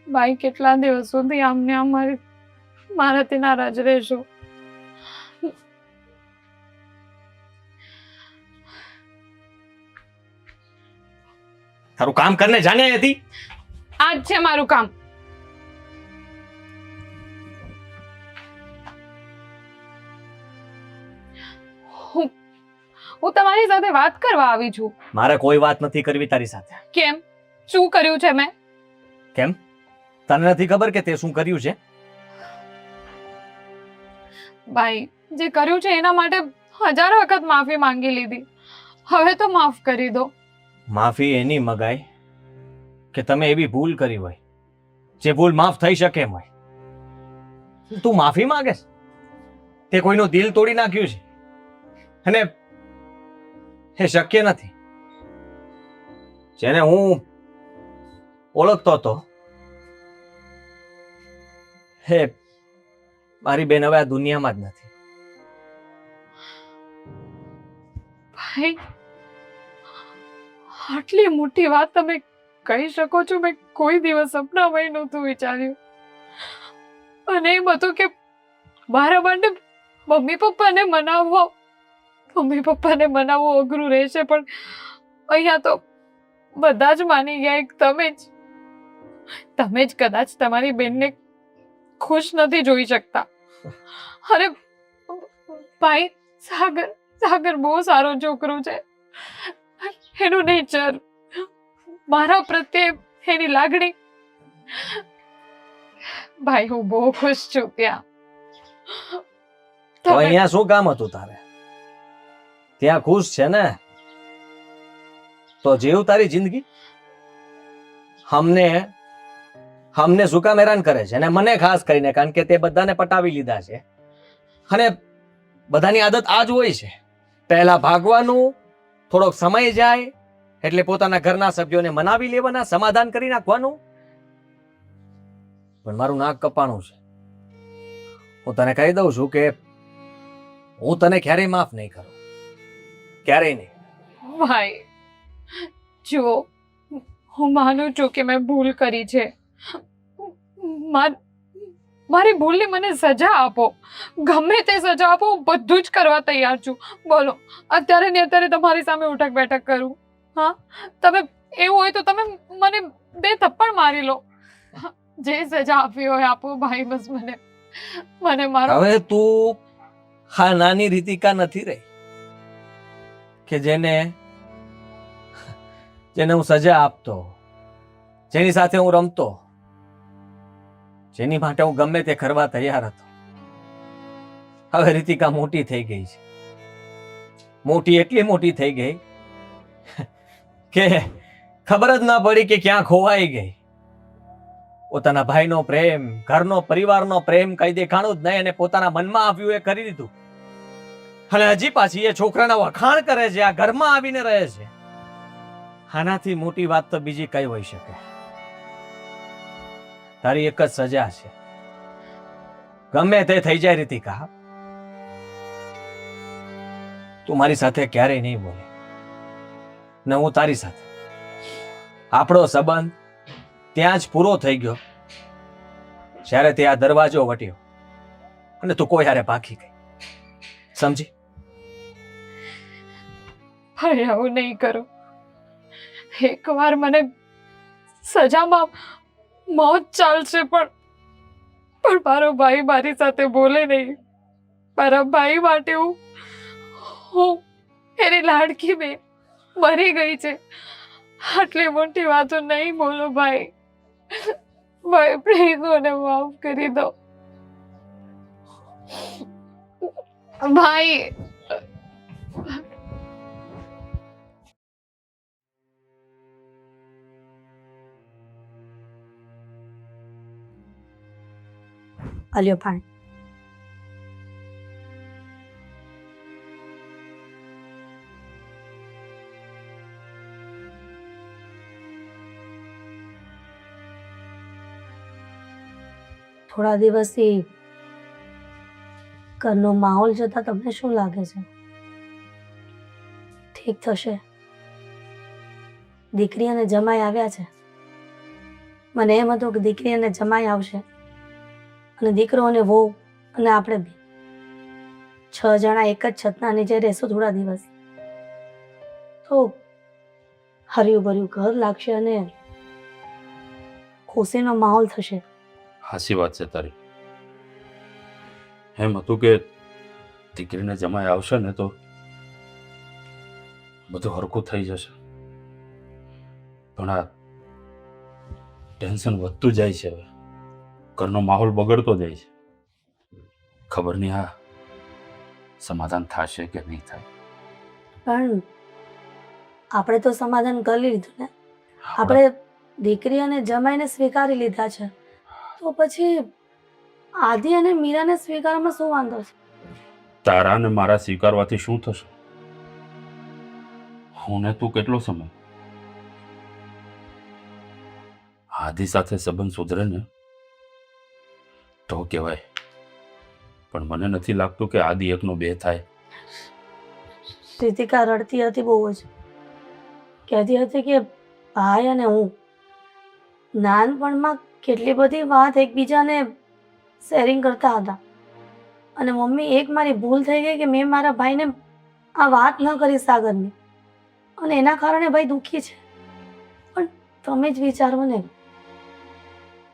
Speaker 6: ભાઈ કેટલા દિવસ સુધી આમને મારાથી નારાજ રહેશો?
Speaker 2: તારું કામ કરને જાને હતી.
Speaker 6: આજ છે મારું કામ. હું તમારી સાથે વાત કરવા આવી છું.
Speaker 2: મારે કોઈ વાત નથી કરવી તારી સાથે.
Speaker 6: કેમ? શું કર્યું છે મેં?
Speaker 2: કેમ? તને નથી ખબર કે તે શું કર્યું છે?
Speaker 6: ભાઈ, જે કર્યું છે એના માટે 1000 વખત માફી માંગી લીધી. હવે તો માફ કરી દો.
Speaker 2: માફી એની મગાય કે તમે એવી ભૂલ કરી હોય જે ભૂલ માફ થઈ શકે એમ હોય. તું માફી માંગે છે? તે કોઈનું દિલ તોડી નાખ્યું છે, અને એ શક્ય નથી. જેને હું ઓળખતો હતો, હે મારી બેન હવે આ દુનિયામાં જ નથી.
Speaker 6: ભાઈ, આટલી મોટી વાત તમે કહી શકો છો? મેં કોઈ દિવસ સપનામાં નહોતું વિચાર્યું. અને એ બધું કે મારા માટે મમ્મી પપ્પાને મનાવવું અઘરું રહેશે, પણ અહીંયા તો બધા જ માની ગયા. એક તમે જ કદાચ તમારી બેનને ખુશ નથી જોઈ શકતા. અરે ભાઈ, સાગર બહુ સારો છોકરો છે. એનું નેચર, મારા પ્રત્યે એની લાગણી, ભાઈ હું બહુ ખુશ છું ત્યાં.
Speaker 2: તો અહીંયા શું કામ હતું તારે? ત્યાં ખુશ છે ને તો જીવ તારી જિંદગી. હમને શું કામ હેરાન કરે છે? અને મને ખાસ કરીને, કારણ કે તે બધાને પટાવી લીધા છે, અને બધાની આદત આ જ હોય છે. પહેલા ભાગવાનું, થોડોક સમય જાય એટલે પોતાના ઘરના સભ્યોને મનાવી લેવાના, સમાધાન કરી નાખવાનું. પણ મારું નાક કપાણું છે. હું તને કહી દઉં છું કે હું તને ક્યારેય માફ નહીં કરું, ક્યારેય નહીં.
Speaker 6: ભાઈ જો, હું માનું છું કે મેં ભૂલ કરી છે. મારી ભૂલની મને સજા આપો, ગમે તે સજા આપો, હું બધું જ કરવા તૈયાર છું. બોલો, અત્યારે ને અત્યારે તમારી સામે ઉઠક બેઠક કરું? હા, તમે એવું હોય તો તમે મને 2 થપ્પડ મારી લો. જે સજા આપવી હોય આપો ભાઈ, બસ મને મારો.
Speaker 2: હવે તું હા નાની રીતિકા નથી રહી કે જેને હું સજા આપતો, જેની સાથે હું રમતો, જેની માટે હું ગમે તે કરવા તૈયાર હતો. હવે રીતિકા મોટી થઈ ગઈ છે. મોટી એટલી મોટી થઈ ગઈ કે ખબર જ ના પડી કે ક્યાં ખોવાઈ ગઈ. પોતાના ભાઈનો પ્રેમ, ઘરનો, પરિવારનો પ્રેમ કઈ દેખાણું જ નહીં, અને પોતાના મનમાં આવ્યું એ કરી દીધું. અને હજી પાછી એ છોકરાના વખાણ કરે છે, આ ઘરમાં આવીને રહે છે. આનાથી મોટી વાત તો બીજી કઈ હોઈ શકે? તારી એક જ સજા છે, ગમે તે થઈ જાય રીતિકા, તું મારી સાથે ક્યારેય નહીં બોલે ને હું તારી સાથે. આપણો સંબંધ ત્યાં જ પૂરો થઈ ગયો જ્યારે તે આ દરવાજો વટ્યો અને તું કોઈ હારે ભાગી ગઈ, સમજી?
Speaker 6: પણ આવું નહીં કરો. એકવાર મને સજામાં મોત ચાલશે, પણ મારો ભાઈ મારી સાથે બોલે નહીં. મારા ભાઈ માટે હું એની લાડકી બેન મરી ગઈ છે. આટલી મોટી વાતો નહીં બોલો ભાઈ. ભાઈ પ્લીઝ મને માફ કરી દો ભાઈ.
Speaker 3: અલ્યો પાણી. થોડા દિવસથી ઘરનો માહોલ જોતા તમને શું લાગે છે? ઠીક થશે? દીકરી અને જમાઈ આવ્યા છે. મને એમ હતું કે દીકરી અને જમાઈ આવશે અને દીકરો અને વહુ અને આપણે બી 6 જણા એક જ છતના નીચે રહેશું થોડા દિવસ, તો હર્યું ભર્યું ઘર લાગશે અને ખુશીનો માહોલ થશે.
Speaker 1: હાસી વાત છે તારી. એમ હતું કે દીકરીને જમાઈ આવશે ને તો બધું હરખું થઈ જશે, પણ આ ટેન્શન વધતું જાય છે. હવે ઘરનો માહોલ બગડતો જાય છે. ખબર નહીં આ સમાધાન થશે કે નહીં થાય.
Speaker 3: પણ આપણે તો સમાધાન કરી લીધું ને. આપણે દીકરી અને જમાઈને સ્વીકારી લીધા છે, તો પછી આદિ અને મીરાને સ્વીકારવામાં શું વાંધો છે?
Speaker 1: તારા ને મારા સ્વીકારવાથી શું થશે? હું ને તું કેટલો સમય આદિ સાથે સંબંધ સુધરે ને તો કહેવાય, પણ મને નથી લાગતું કે આદિ 1 નો 2 થાય.
Speaker 3: રીતિકા રડતી હતી બહુ જ. કહેતી હતી કે ભાઈ અને હું નાનપણમાં કેટલી બધી વાત એકબીજાને શેરિંગ કરતા હતા, અને મમ્મી એક મારી ભૂલ થઈ ગઈ કે મેં મારા ભાઈને આ વાત ન કરી સાગરની, અને એના કારણે ભાઈ દુઃખી છે. પણ તમે જ વિચારો ને,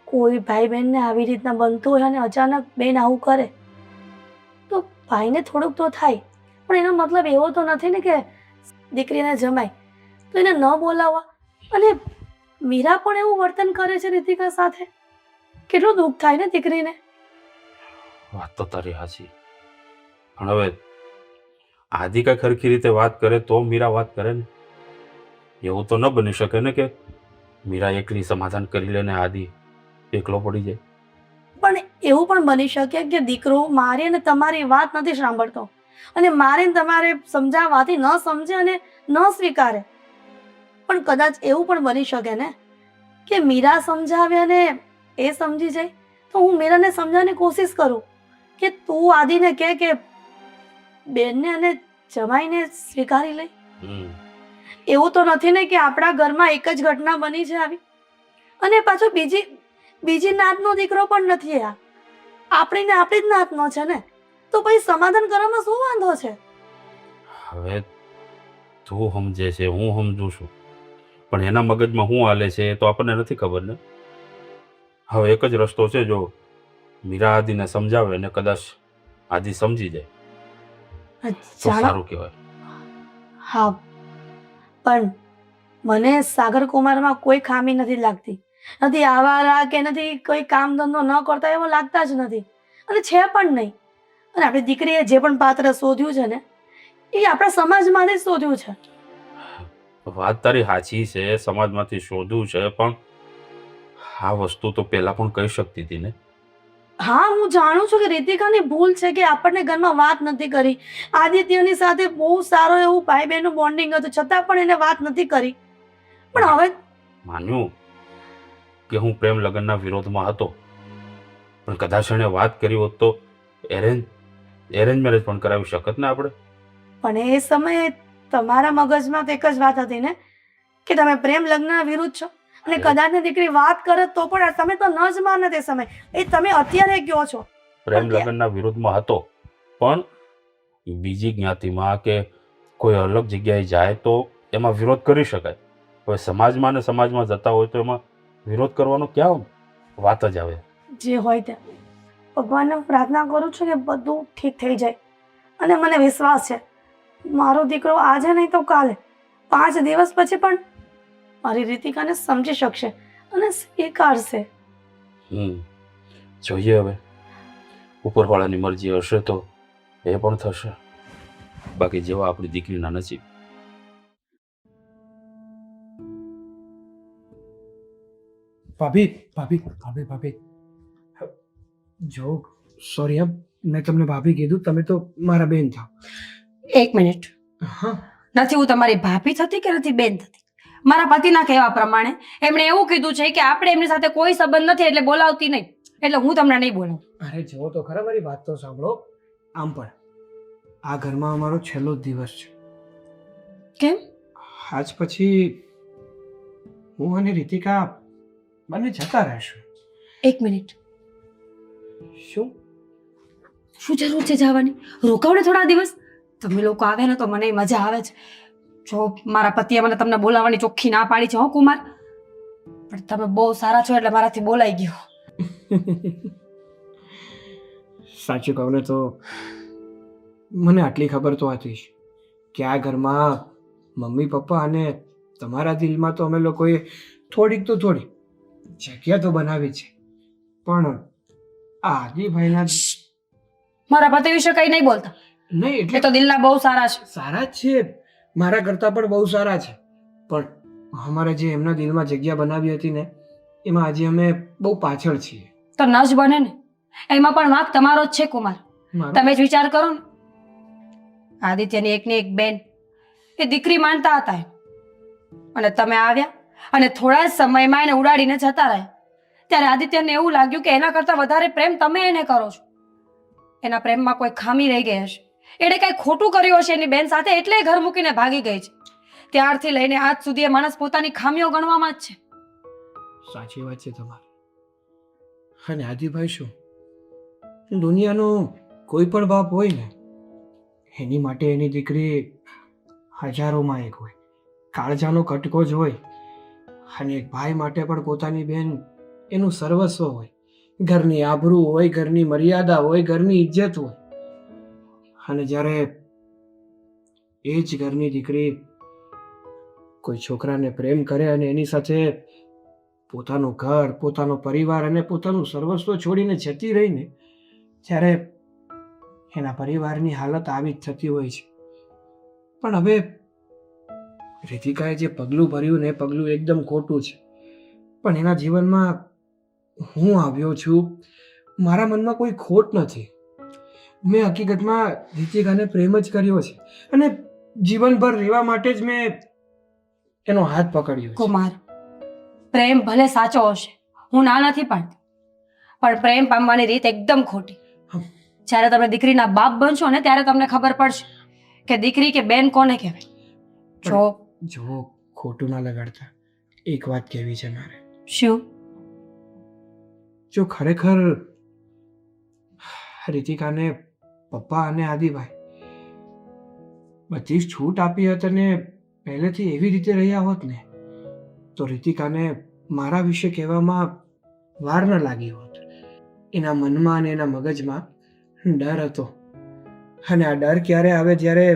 Speaker 3: કોઈ ભાઈ બહેનને આવી રીતના બનતું હોય અને અચાનક બેન આવું કરે તો ભાઈને થોડુંક તો થાય, પણ એનો મતલબ એવો તો નથી ને કે દીકરીને જમાય તો એને ન બોલાવવા. અને મીરા પણ એવું વર્તન કરે છે રીતિકા સાથે, કેટલું દુઃખ થાય ને દીકરીને.
Speaker 1: વાત તો તારી હાચી, પણ હવે આદિ કઈ ખરખી રીતે વાત કરે તો મીરા વાત કરે ને. એવું તો ન બની શકે ને કે મીરા એકલી સમાધાન કરી લે ને આદિ એકલો પડી જાય.
Speaker 3: પણ એવું પણ બની શકે કે દીકરો મારી અને તમારી વાત નથી સાંભળતો, અને મારે ને તમારે સમજાવવાથી ન સમજે અને ન સ્વીકારે. પણ કદાચ એવું પણ બની શકે ને કે મીરા સમજાવે અને એ સમજી જાય, તો હું મીરાને સમજાવવાની કોશિશ કરું કે તું આદિને કહે કે બેનને અને જમાઈને સ્વીકારી લે. એવું તો નથી ને કે આપણા ઘરમાં એક જ ઘટના બની છે આવી, અને પાછો બીજી નાતનો દીકરો પણ નથી. આ આપણી જ નાતનો છે ને, તો પછી સમાધાન કરવામાં શું વાંધો છે?
Speaker 1: હવે તું સમજે છે, હું સમજુ છું, પણ એના મગજમાં શું હાલે છે એ તો આપણને નથી ખબર ને. હવે એક જ રસ્તો છે, જો મીરા આદિને સમજાવે ને કદાચ આદિ સમજી જાય તો સારું કહેવાય.
Speaker 3: હા, પણ મને સાગર કુમારમાં કોઈ ખામી નથી લાગતી. નથી આવારા કે નથી કોઈ કામ ધંધો ન કરતા એવો લાગતા જ નથી, અને છે પણ નહીં. અને આપણી દીકરીએ જે પણ પાત્ર શોધ્યું છે ને એ આપણા સમાજમાંથી જ શોધ્યું છે.
Speaker 1: વાત તારી સાચી છે, સમાજમાંથી શોધવું છે, પણ આ વસ્તુ તો પહેલા પણ કહી શકતી હતી ને.
Speaker 3: હા, હું જાણું છું કે રીતિકાની ભૂલ છે કે આપણને ઘરમાં વાત નથી કરી. આદિત્યની સાથે બહુ સારો એવું ભાઈ બહેનનું બોન્ડિંગ હતું, છતાં પણ એને વાત નથી કરી. પણ હવે
Speaker 1: માન્યું, કે હું પ્રેમ લગ્નના વિરોધમાં હતો, પણ કદાચ એણે વાત કરી હોત તો એરેન્જ મેરેજ પણ કરાવી શકત ને આપણે.
Speaker 3: પણ એ સમયે તમારા મગજમાં તો એક જ વાત હતી ને કે તમે પ્રેમ લગ્નના વિરુદ્ધ છો, અને કદાચ ને દીકરી વાત કરે તો પણ તમે તો ન જ માને તે સમય. એ તમે અત્યારે કહો છો
Speaker 1: પ્રેમ લગ્નના વિરુદ્ધમાં હતો, પણ બીજી જ્ઞાતિમાં કે કોઈ અલગ જગ્યાએ જાય તો એમાં વિરોધ કરી શકાય. હવે સમાજમાં ને સમાજમાં જતા હોય તો એમાં વિરોધ કરવાનો ક્યાં વાત જ આવે.
Speaker 3: જે હોય તે ભગવાનને પ્રાર્થના કરું છું કે બધું ઠીક થઈ જાય, અને મને વિશ્વાસ છે મારો દીકરો આજે નહીં તો કાલે 5 દિવસ પછી પણ મારી રીતિકાને સમજી શકશે અને સ્વીકારશે.
Speaker 1: જોઈએ હવે, ઉપરવાળાની મરજી હશે તો એ પણ થશે, બાકી જેવા આપણી દીકરીના નસીબ.
Speaker 5: ભાભી ભાભી ભાભી ભાભી જો સોરી, મેં તમને ભાભી કીધું, તમે તો મારા બેન થાવ.
Speaker 6: એક મિનિટ.
Speaker 5: હા,
Speaker 6: નથી હું તમારી ભાભી થતી કે નથી બેન થતી. મારા પતિના કહેવા પ્રમાણે એમણે એવું કીધું છે કે આપણે એમની સાથે કોઈ સંબંધ નથી એટલે બોલાવતી નહીં, એટલે હું તમને નહીં બોલાવું.
Speaker 5: અરે જો તો ખરા, મારી વાત તો સાંભળો. આમ પણ આ ઘરમાં અમારો છેલ્લો જ દિવસ છે.
Speaker 6: કેમ?
Speaker 5: આજ પછી હું અને રીતિકા બંને જતા રહેશું.
Speaker 6: એક મિનિટ.
Speaker 5: શું
Speaker 6: શું જરૂર છે જવાની? રોકાવ ને થોડા દિવસ. તમે લોકો આવે ને તો મને મજા આવે છે. જો મારા પતિએ મને તમને બોલાવવાની ચોખ્ખી ના પાડી છે હો કુમાર, પણ તમે બહુ સારા છો એટલે મારાથી બોલાઈ ગયું.
Speaker 5: સાચું કહું ને તો મને આટલી ખબર તો હતી જ કે આ ઘરમાં મમ્મી પપ્પા અને તમારા દિલમાં તો અમે લોકોએ થોડીક તો થોડી જગ્યા તો બનાવી છે, પણ આ આદિભાઈના
Speaker 6: મારા પતિ વિશે કઈ નહીં બોલતા.
Speaker 5: નહીં
Speaker 6: એ
Speaker 5: એટલે
Speaker 6: તો દિલના બહુ સારા છે.
Speaker 5: સારા જ છે, મારા કરતાં પણ બહુ સારા છે, પણ અમારે જે એમના દિલમાં જગ્યા બનાવી હતી ને એમાં આજે અમે બહુ પાછળ છીએ.
Speaker 6: તો ન જ બને ને, એમાં પણ વાંક તમારો જ છે કુમાર.
Speaker 5: મારો-
Speaker 6: તમે જ વિચાર કરો ને. આદિત્યની એકની એક બેન એ દીકરી માનતા હતા એને. અને તમે આવ્યા અને થોડા જ સમયમાં એને ઉડાડીને જતા રહ્યા. ત્યારે આદિત્યને એવું લાગ્યું કે એના કરતાં વધારે પ્રેમ તમે એને કરો છો. એના પ્રેમમાં કોઈ ખામી રહી ગઈ હશે, એણે કંઈ ખોટું કર્યું હશે એની બેન સાથે, એટલે એ ઘર મૂકીને ભાગી ગઈ છે. ત્યારથી લઈને આજ સુધી એ માણસ પોતાની ખામીઓ ગણવામાં જ છે.
Speaker 5: સાચી વાત છે તમારી. અને આદિભાઈ શું, દુનિયાનો કોઈ પણ બાપ હોય ને એની માટે એની દીકરી હજારોમાં એક હોય, કાળજાનો કટકો જ હોય. અને એક ભાઈ માટે પણ પોતાની બેન એનું સર્વસ્વ હોય. ઘરની આબરૂ હોય, ઘરની મર્યાદા હોય, ઘરની ઇજ્જત હોય. અને જ્યારે એ જ ઘરની દીકરી કોઈ છોકરાને પ્રેમ કરે અને એની સાથે પોતાનું ઘર, પોતાનો પરિવાર અને પોતાનું સર્વસ્વ છોડીને જતી રહીને, ત્યારે એના પરિવારની હાલત આવી જ થતી હોય છે. પણ હવે રીતિકાએ જે પગલું ભર્યું ને એ પગલું એકદમ ખોટું છે, પણ એના જીવનમાં હું આવ્યો છું, મારા મનમાં કોઈ ખોટ નથી. મેં હકીકતમાં રીતિકાને પ્રેમ જ કર્યો છે અને જીવનભર રહેવા માટે જ મેં એનો હાથ પકડ્યો છે.
Speaker 6: કુમાર, પ્રેમ ભલે સાચો હશે, હું ના નથી પાડતી, પણ પ્રેમ પામવાની રીત એકદમ ખોટી. જ્યારે તમે દીકરીના બાપ બનશો ને ત્યારે તમને ખબર પડશે કે દીકરી કે બેન કોને કહેવાય.
Speaker 5: જો ખોટું ના લગાડતા, એક વાત કહેવી છે મારે.
Speaker 6: શું?
Speaker 5: જો ખરેખર રીતિકાને પપ્પા અને આદિભાઈ બધી જ છૂટ આપી હોત અને પહેલેથી એવી રીતે રહ્યા હોત ને, તો રીતિકાને મારા વિશે કહેવામાં વાર ન લાગી હોત. એના મનમાં અને એના મગજમાં ડર હતો, અને આ ડર ક્યારે આવે જ્યારે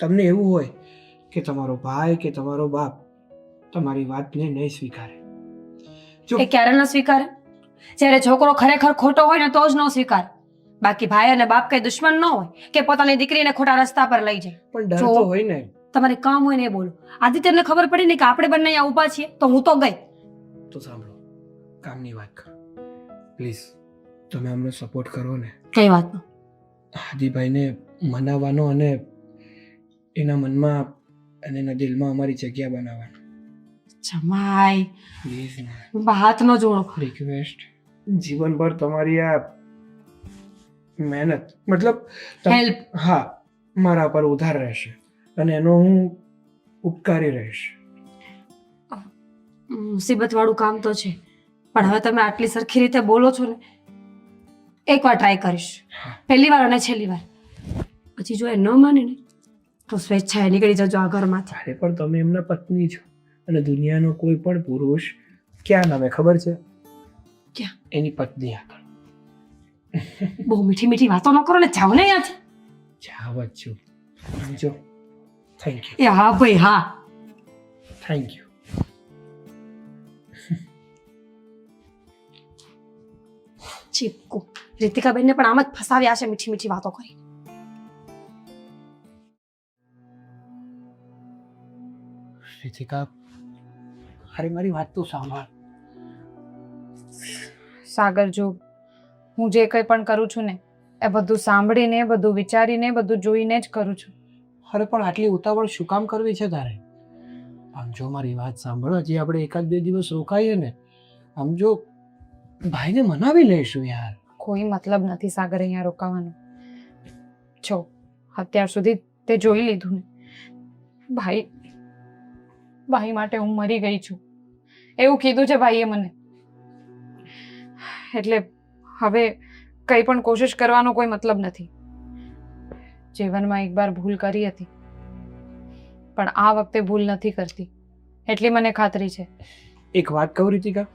Speaker 5: તમને એવું હોય કે તમારો ભાઈ કે તમારો બાપ તમારી વાતને નહીં સ્વીકારે.
Speaker 6: એ ક્યારે ન સ્વીકારે? જ્યારે છોકરો ખરેખર ખોટો હોય ને તો જ ન સ્વીકારે. બાકી ભાઈ અને બાપ કઈ દુશ્મન ન હોય કે પોતાની દીકરીને ખોટા રસ્તા પર લઈ જાય.
Speaker 5: પણ ડર
Speaker 6: જો-
Speaker 5: તો હોય ને.
Speaker 6: તમારે કામ હોય ને એ બોલો. આદિત્યને ખબર પડી ને કે આપણે બંને અહીંયા ઊભા છીએ તો હું તો ગઈ.
Speaker 5: તો સાંભળો, કામની વાત કરો પ્લીઝ. તમે અમને સપોર્ટ કરો ને.
Speaker 6: કઈ વાતનો?
Speaker 5: આદિભાઈને મનાવવાનો અને એના મનમાં અને એના દિલમાં અમારી જગ્યા બનાવવાનો.
Speaker 6: જમાઈ
Speaker 5: પ્લીઝ
Speaker 6: હાથ ન જોડો.
Speaker 5: રિક્વેસ્ટ, જીવનભર તમારી આ મહેનત મતલબ
Speaker 6: હેલ્પ.
Speaker 5: હા, મારા પર ઉધાર રહેશે અને એનો હું ઉપકારી રહીશ.
Speaker 6: મુસીબત વાળું કામ તો છે, પણ હવે તમે આટલી સરખી રીતે બોલો છો ને, એકવાર ટ્રાય કરીશ, પહેલી વાર અને છેલ્લી વાર. પછી જો એ ન માને ને તો સ્વેચ્છાએ નીકળી જજો આ ઘરમાંથી.
Speaker 5: અરે પણ તમે એમના પત્ની છો અને દુનિયાનો કોઈ પણ પુરુષ ક્યાં નમે ખબર છે?
Speaker 6: ક્યાં?
Speaker 5: એની પત્ની આગળ.
Speaker 6: બહુ મીઠી મીઠી વાતો ન કરો ને, જાઓ ને અહીંયાથી.
Speaker 5: જાવ જ છું. સમજો? Thank you.
Speaker 6: એ હા ભાઈ હા.
Speaker 5: Thank you.
Speaker 6: ચીપકુ રીતિકાબેનને પણ આમ જ ફસાવ્યા છે મીઠી મીઠી વાતો કરી.
Speaker 5: રીતિકા, અરે મારી વાત તો સાંભળ.
Speaker 4: સાગર, જો હું જે કંઈ પણ કરું છું ને એ બધું સાંભળીને, બધું વિચારીને, બધું જોઈને જ કરું છું.
Speaker 5: અરે પણ આટલી ઉતાવળ શું કામ કરવી છે તારે? આમ જો મારી વાત સાંભળ, હજી આપણે એકાદ બે દિવસ રોકાઈએ ને, આમ જો ભાઈને મનાવી લઈશું યાર.
Speaker 4: કોઈ મતલબ નથી સાગર અહીંયા રોકાવાનો. જો અત્યાર સુધી તે જોઈ લીધું ને, ભાઈ માટે હું મરી ગઈ છું એવું કીધું છે ભાઈએ મને. એટલે હવે કંઈ પણ કોશિશ કરવાનો કોઈ મતલબ નથી. જીવનમાં એકવાર ભૂલ કરી હતી, પણ આ વખતે ભૂલ નથી કરતી એટલી મને ખાતરી છે.
Speaker 5: એક વાત કહું રીતિકા,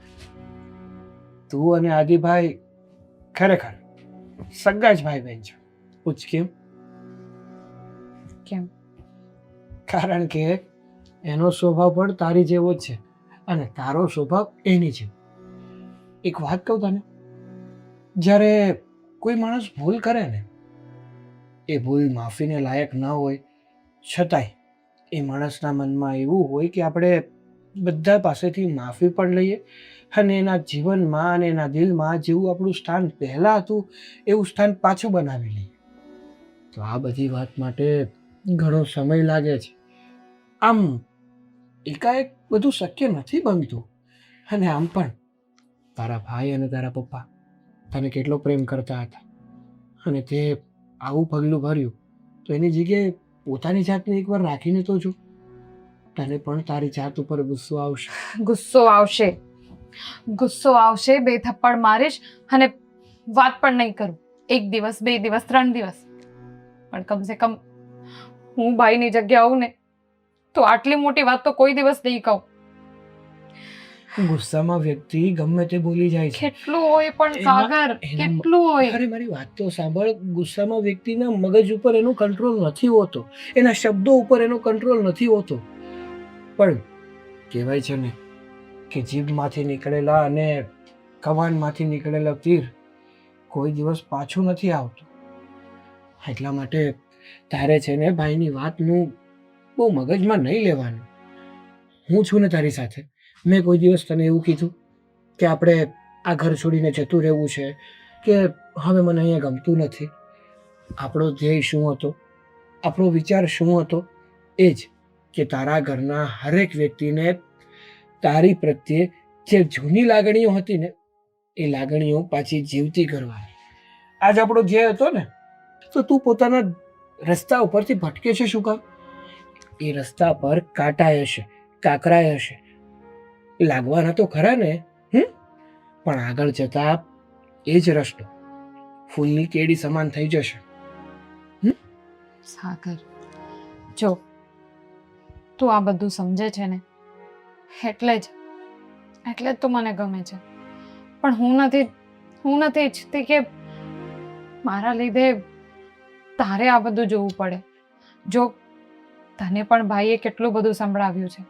Speaker 5: તું અને આદિભાઈ ખરેખર સગા જ ભાઈ બહેન છો. પૂછ કેમ?
Speaker 4: કેમ?
Speaker 5: કારણ કે એનો સ્વભાવ પણ તારી જેવો જ છે અને તારો સ્વભાવ એની જેવો. એક વાત કહું તને, જ્યારે કોઈ માણસ ભૂલ કરે ને, એ ભૂલ માફીને લાયક ન હોય છતાંય એ માણસના મનમાં એવું હોય કે આપણે બધા પાસેથી માફી પણ લઈએ અને એના જીવનમાં અને એના દિલમાં જેવું આપણું સ્થાન પહેલાં હતું એવું સ્થાન પાછું બનાવી લઈએ. તો આ બધી વાત માટે ઘણો સમય લાગે છે. આમ એકાએક બધું શક્ય નથી બનતું. અને આમ પણ તારા ભાઈ અને તારા પપ્પા તને કેટલો પ્રેમ કરતા હતા અને તે આવું પગલું ભર્યું, તો એની જગ્યાએ પોતાની જાતને એકવાર રાખીને તો જો. તને પણ તારી જાત ઉપર ગુસ્સો આવશે.
Speaker 4: ગુસ્સો આવશે, ગુસ્સો આવશે. 2 થપ્પડ મારીશ અને વાત પણ નહીં કરું. 1 દિવસ, 2 દિવસ, 3 દિવસ, પણ કમસે કમ હું ભાઈની જગ્યા આવું ને તો આટલી મોટી વાત તો કોઈ દિવસ નહીં કહું.
Speaker 5: ગુસ્સામાં વ્યક્તિ ગમે તે બોલી જાય છે.
Speaker 4: કેટલું હોય પણ સાગર, કેટલું હોય.
Speaker 5: અરે મારી વાત તો સાંભળ, ગુસ્સામાં વ્યક્તિના મગજ ઉપર એનો કંટ્રોલ નથી હોતો, એના શબ્દો ઉપર એનો કંટ્રોલ નથી હોતો. પણ કહેવાય છે ને કે જીભમાંથી નીકળેલા અને કમાનમાંથી નીકળેલા તીર કોઈ દિવસ પાછું નથી આવતું. એટલા માટે તારે છે ને ભાઈની વાતનું બહુ મગજમાં નહીં લેવાનું. હું છું ને તારી સાથે. મેં કોઈ દિવસ તને એવું કીધું કે આપણે આ ઘર છોડીને જતું રહેવું છે કે હવે મને અહીંયા ગમતું નથી? આપણો ધ્યેય શું હતો, આપણો વિચાર શું હતો? એ જ કે તારા ઘરના હરેક વ્યક્તિને તારી પ્રત્યે જે જૂની લાગણીઓ હતી ને એ લાગણીઓ પાછી જીવતી કરવાની. આજ આપણો ધ્યેય હતો ને, તો તું પોતાના રસ્તા ઉપરથી ભટકે છે શું કામ? એ રસ્તા પર કાંટા હશે, કાંકરા હશે, લાગવાના તો ખરા ને, પણ આગળ જતા એ જ રસ્તો ફૂલની કેડી સમાન થઈ જશે.
Speaker 4: સાગર, જો તું આ બધું સમજે છે ને એટલે જ તું મને ગમે છે. પણ હું નથી ઈચ્છતી કે મારા લીધે તારે આ બધું જોવું પડે. જો તને પણ ભાઈએ કેટલું બધું સંભળાવ્યું છે,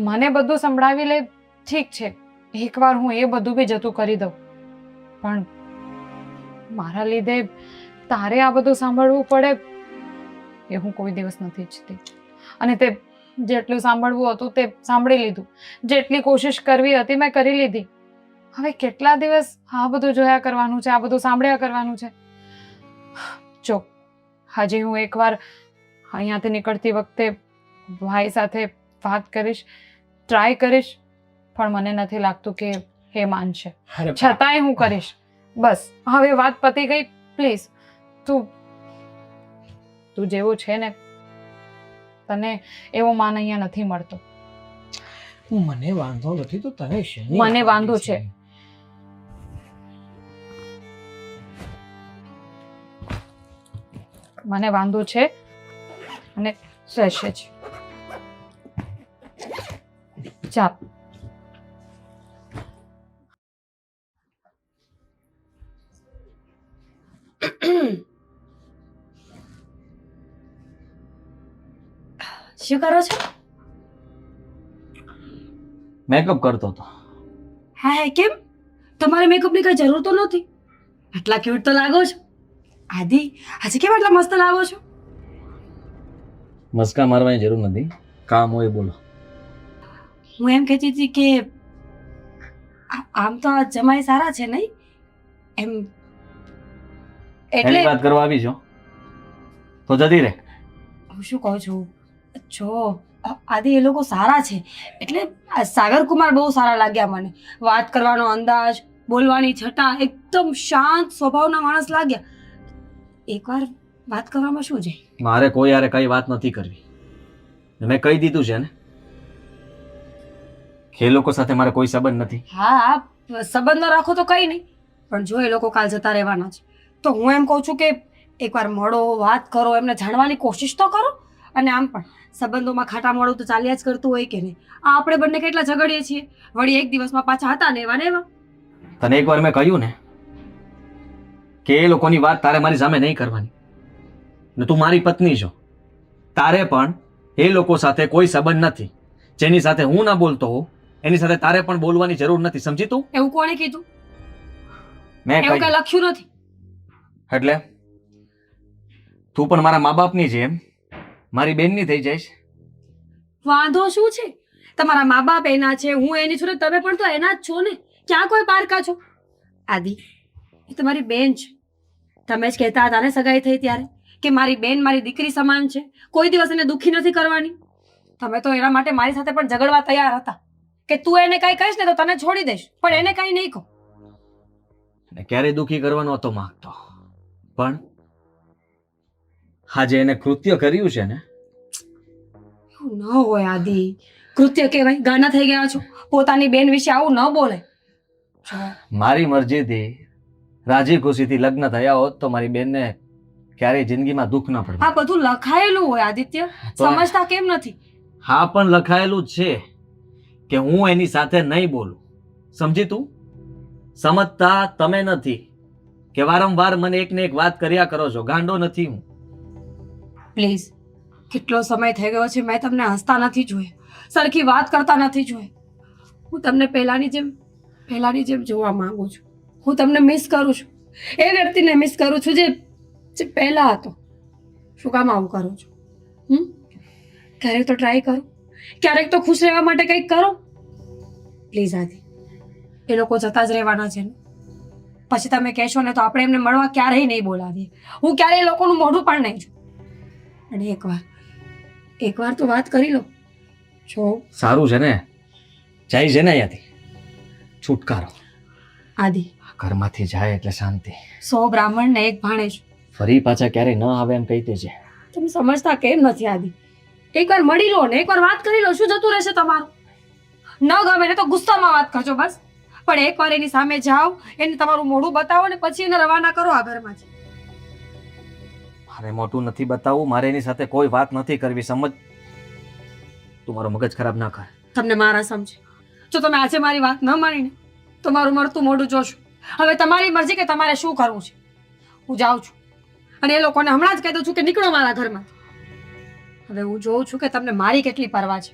Speaker 4: મને બધું સંભળાવી લે, ઠીક છે, એકવાર હું એ બધું બી જતું કરી દઉં, પણ મારા લીધે તારે આ બધું સાંભળવું પડે એ હું કોઈ દિવસ નથી ઈચ્છતી. અને તે જેટલું સાંભળવું હતું તે સાંભળી લીધું, જેટલી કોશિશ કરવી હતી મેં કરી લીધી. હવે કેટલા દિવસ આ બધું જોયા કરવાનું છે, આ બધું સાંભળ્યા કરવાનું છે? જો હજી હું એકવાર અહીંયાથી નીકળતી વખતે ભાઈ સાથે વાત કરીશ ટ્રાય કરીશ, પણ મને નથી લાગતું કે એ માનશે.
Speaker 5: અરે
Speaker 4: છતાંય હું કરીશ. બસ હવે વાત પતી ગઈ. પ્લીઝ તું તું જેવો છે ને, તને એવો માન અહીંયા નથી મળતો.
Speaker 5: મને વાંધો નથી તો તને શેની
Speaker 4: મને વાંધો છે. મને વાંધો છે અને રહેશે જ. ચાલ.
Speaker 3: શું કરો છો?
Speaker 2: મેકઅપ કરતો હતો.
Speaker 3: હા હે, કેમ? તમારે મેકઅપની કઈ જરૂર તો નથી. આટલા ક્યુટ તો લાગો છો. આદિ, આજે કેમ આટલા મસ્ત લાગો છો?
Speaker 2: મસ્કા મારવાની જરૂર નથી, કામ હોય બોલો.
Speaker 3: હું એમ કહેતી હતી કે આમ તો આ જમાઈ સારા છે નહીં? એમ એટલે
Speaker 2: એની વાત કરવા આવી છો તો જતી રહે.
Speaker 3: હું શું કહું છું, જો આદિ એ લોકો સારા છે એટલે આ સાગર કુમાર બહુ સારા લાગ્યા મને. વાત કરવાનો અંદાજ, બોલવાની છટા, એકદમ શાંત સ્વભાવના માણસ લાગ્યા. એકવાર વાત કરવામાં શું છે?
Speaker 2: મારે કોઈ યારે કઈ વાત નથી કરવી. મેં કહી દીધું છે ને કે એ લોકો સાથે મારે કોઈ સંબંધ નથી.
Speaker 3: હા હા, સંબંધ ન રાખો તો કંઈ નહીં, પણ જો એ લોકો કાલ જતા રહેવાના છે તો હું એમ કહું છું કે એકવાર મળો, વાત કરો, એમને જાણવાની કોશિશ તો કરો. અને આમ પણ સંબંધોમાં ખાટા મોડું તો ચાલ્યા જ કરતું હોય કે નહીં? આ આપણે બંને કેટલા ઝઘડીએ છીએ, વળી એક દિવસમાં પાછા હતા ને એવા ને એવા.
Speaker 2: તને એકવાર મેં કહ્યું ને કે એ લોકોની વાત તારે મારી સામે નહીં કરવાની. ને તું મારી પત્ની છો, તારે પણ એ લોકો સાથે કોઈ સંબંધ નથી. જેની સાથે હું ના બોલતો હોઉં એની સાથે તારે પણ બોલવાની જરૂર નથી. સમજી તું?
Speaker 3: એવું કોણે કીધું?
Speaker 2: મેં
Speaker 3: એવું કઈ
Speaker 2: કહ્યું
Speaker 3: લખ્યું નથી.
Speaker 2: એટલે તું પણ મારા મા બાપની જેમ મારી બેનની થઈ જઈશ.
Speaker 3: વાંધો શું છે? તમારા મા બાપ એના છે, હું એની છું, ને તમે પણ તો એના જ છો ને. ક્યાં કોઈ પારકા છો? આદિ, એ તમારી બેન છે. તમે જ કહેતા હતા ને સગાઈ થઈ ત્યારે કે મારી બેન મારી દીકરી સમાન છે, કોઈ દિવસ એને દુઃખી નથી કરવાની. તમે તો એના માટે મારી સાથે પણ ઝઘડવા તૈયાર હતા કે તું એને કઈ કહીશ ને તો તને છોડી દઈશ, પણ એને કઈ નહીં કહો.
Speaker 2: ને ક્યારેય દુઃખી કરવાનો હતો માંગતો, પણ આજે એને કૃત્ય કર્યું છે ને.
Speaker 3: એવું ન હોય આદિ, કૃત્ય કહેવાય? ગાના થઈ ગયા છો. પોતાની બેન વિશે આવું ન બોલે. જો,
Speaker 2: મારી મરજીથી રાજી ખુશીથી લગ્ન થયા હોત તો મારી બેનને ક્યારેય જિંદગીમાં દુઃખ ન પડે.
Speaker 3: આ બધું લખાયેલું હોય આદિત્ય,
Speaker 2: તો-
Speaker 3: સમજતા કેમ નથી?
Speaker 2: હા, પણ લખાયેલું જ છે કે હું એની સાથે નહીં બોલું. સમજી તું? સમજતા તમે નથી કે વારંવાર મને એક ને એક વાત કર્યા કરો છો. ગાંડો નથી હું.
Speaker 3: પ્લીઝ, કેટલો સમય થઈ ગયો છે મેં તમને હસતા નથી જોયા, સરખી વાત કરતા નથી જોયા. હું તમને પહેલાની જેમ જોવા માંગુ છું. હું તમને મિસ કરું છું, એ વ્યક્તિને મિસ કરું છું જે પહેલા હતો. શું કામ આવું કરો છો? ક્યારેક તો ટ્રાય કરો, ક્યારેક તો ખુશ રહેવા માટે કંઈક કરો. પ્લીઝ આદિ, એ લોકો જતા જ રહેવાના છે ને. પછી તમે કહેશો ને તો આપણે એમને મળવા ક્યારેય નહીં બોલાવીએ. હું ક્યારેય એ લોકોનું મોઢું પણ નહીં જોઉં. અને એકવાર તો વાત કરી લો. જો
Speaker 2: સારું છે ને, જાય છે ને અહીંયાથી. છુટકારો.
Speaker 3: આદિ,
Speaker 2: ઘરમાંથી જાય એટલે શાંતિ.
Speaker 3: 100 બ્રાહ્મણ ને એક ભાણેજ.
Speaker 2: ફરી પાછા ક્યારેય ન આવે એમ કહી દેજે.
Speaker 3: તમે સમજતા કેમ નથી આદિ? એકવાર મળી લો ને, એકવાર વાત કરી લો, શું જતું રહેશે તમારું? ન ગમે ને તો ગુસ્સામાં વાત કરજો બસ, પણ એકવાર એની સામે જાઓ, એને તમારું મોઢું બતાવો ને પછી એને રવાના કરો આ ઘરમાંથી.
Speaker 2: મારે મોટું નથી બતાવવું, મારે એની સાથે કોઈ વાત નથી કરવી. સમજ? તું મારો મગજ ખરાબ ના કર.
Speaker 3: તમને મારા સમજે. જો તમે આજે મારી વાત ન માનીને તો મારું મરતું મોઢું જોશું. હવે તમારી મરજી કે તમારે શું કરવું છે. હું જાઉં છું અને એ લોકોને હમણાં જ કહી દઉં છું કે નીકળો મારા ઘરમાં. હવે હું જોઉં છું કે તમને મારી કેટલી પરવા છે.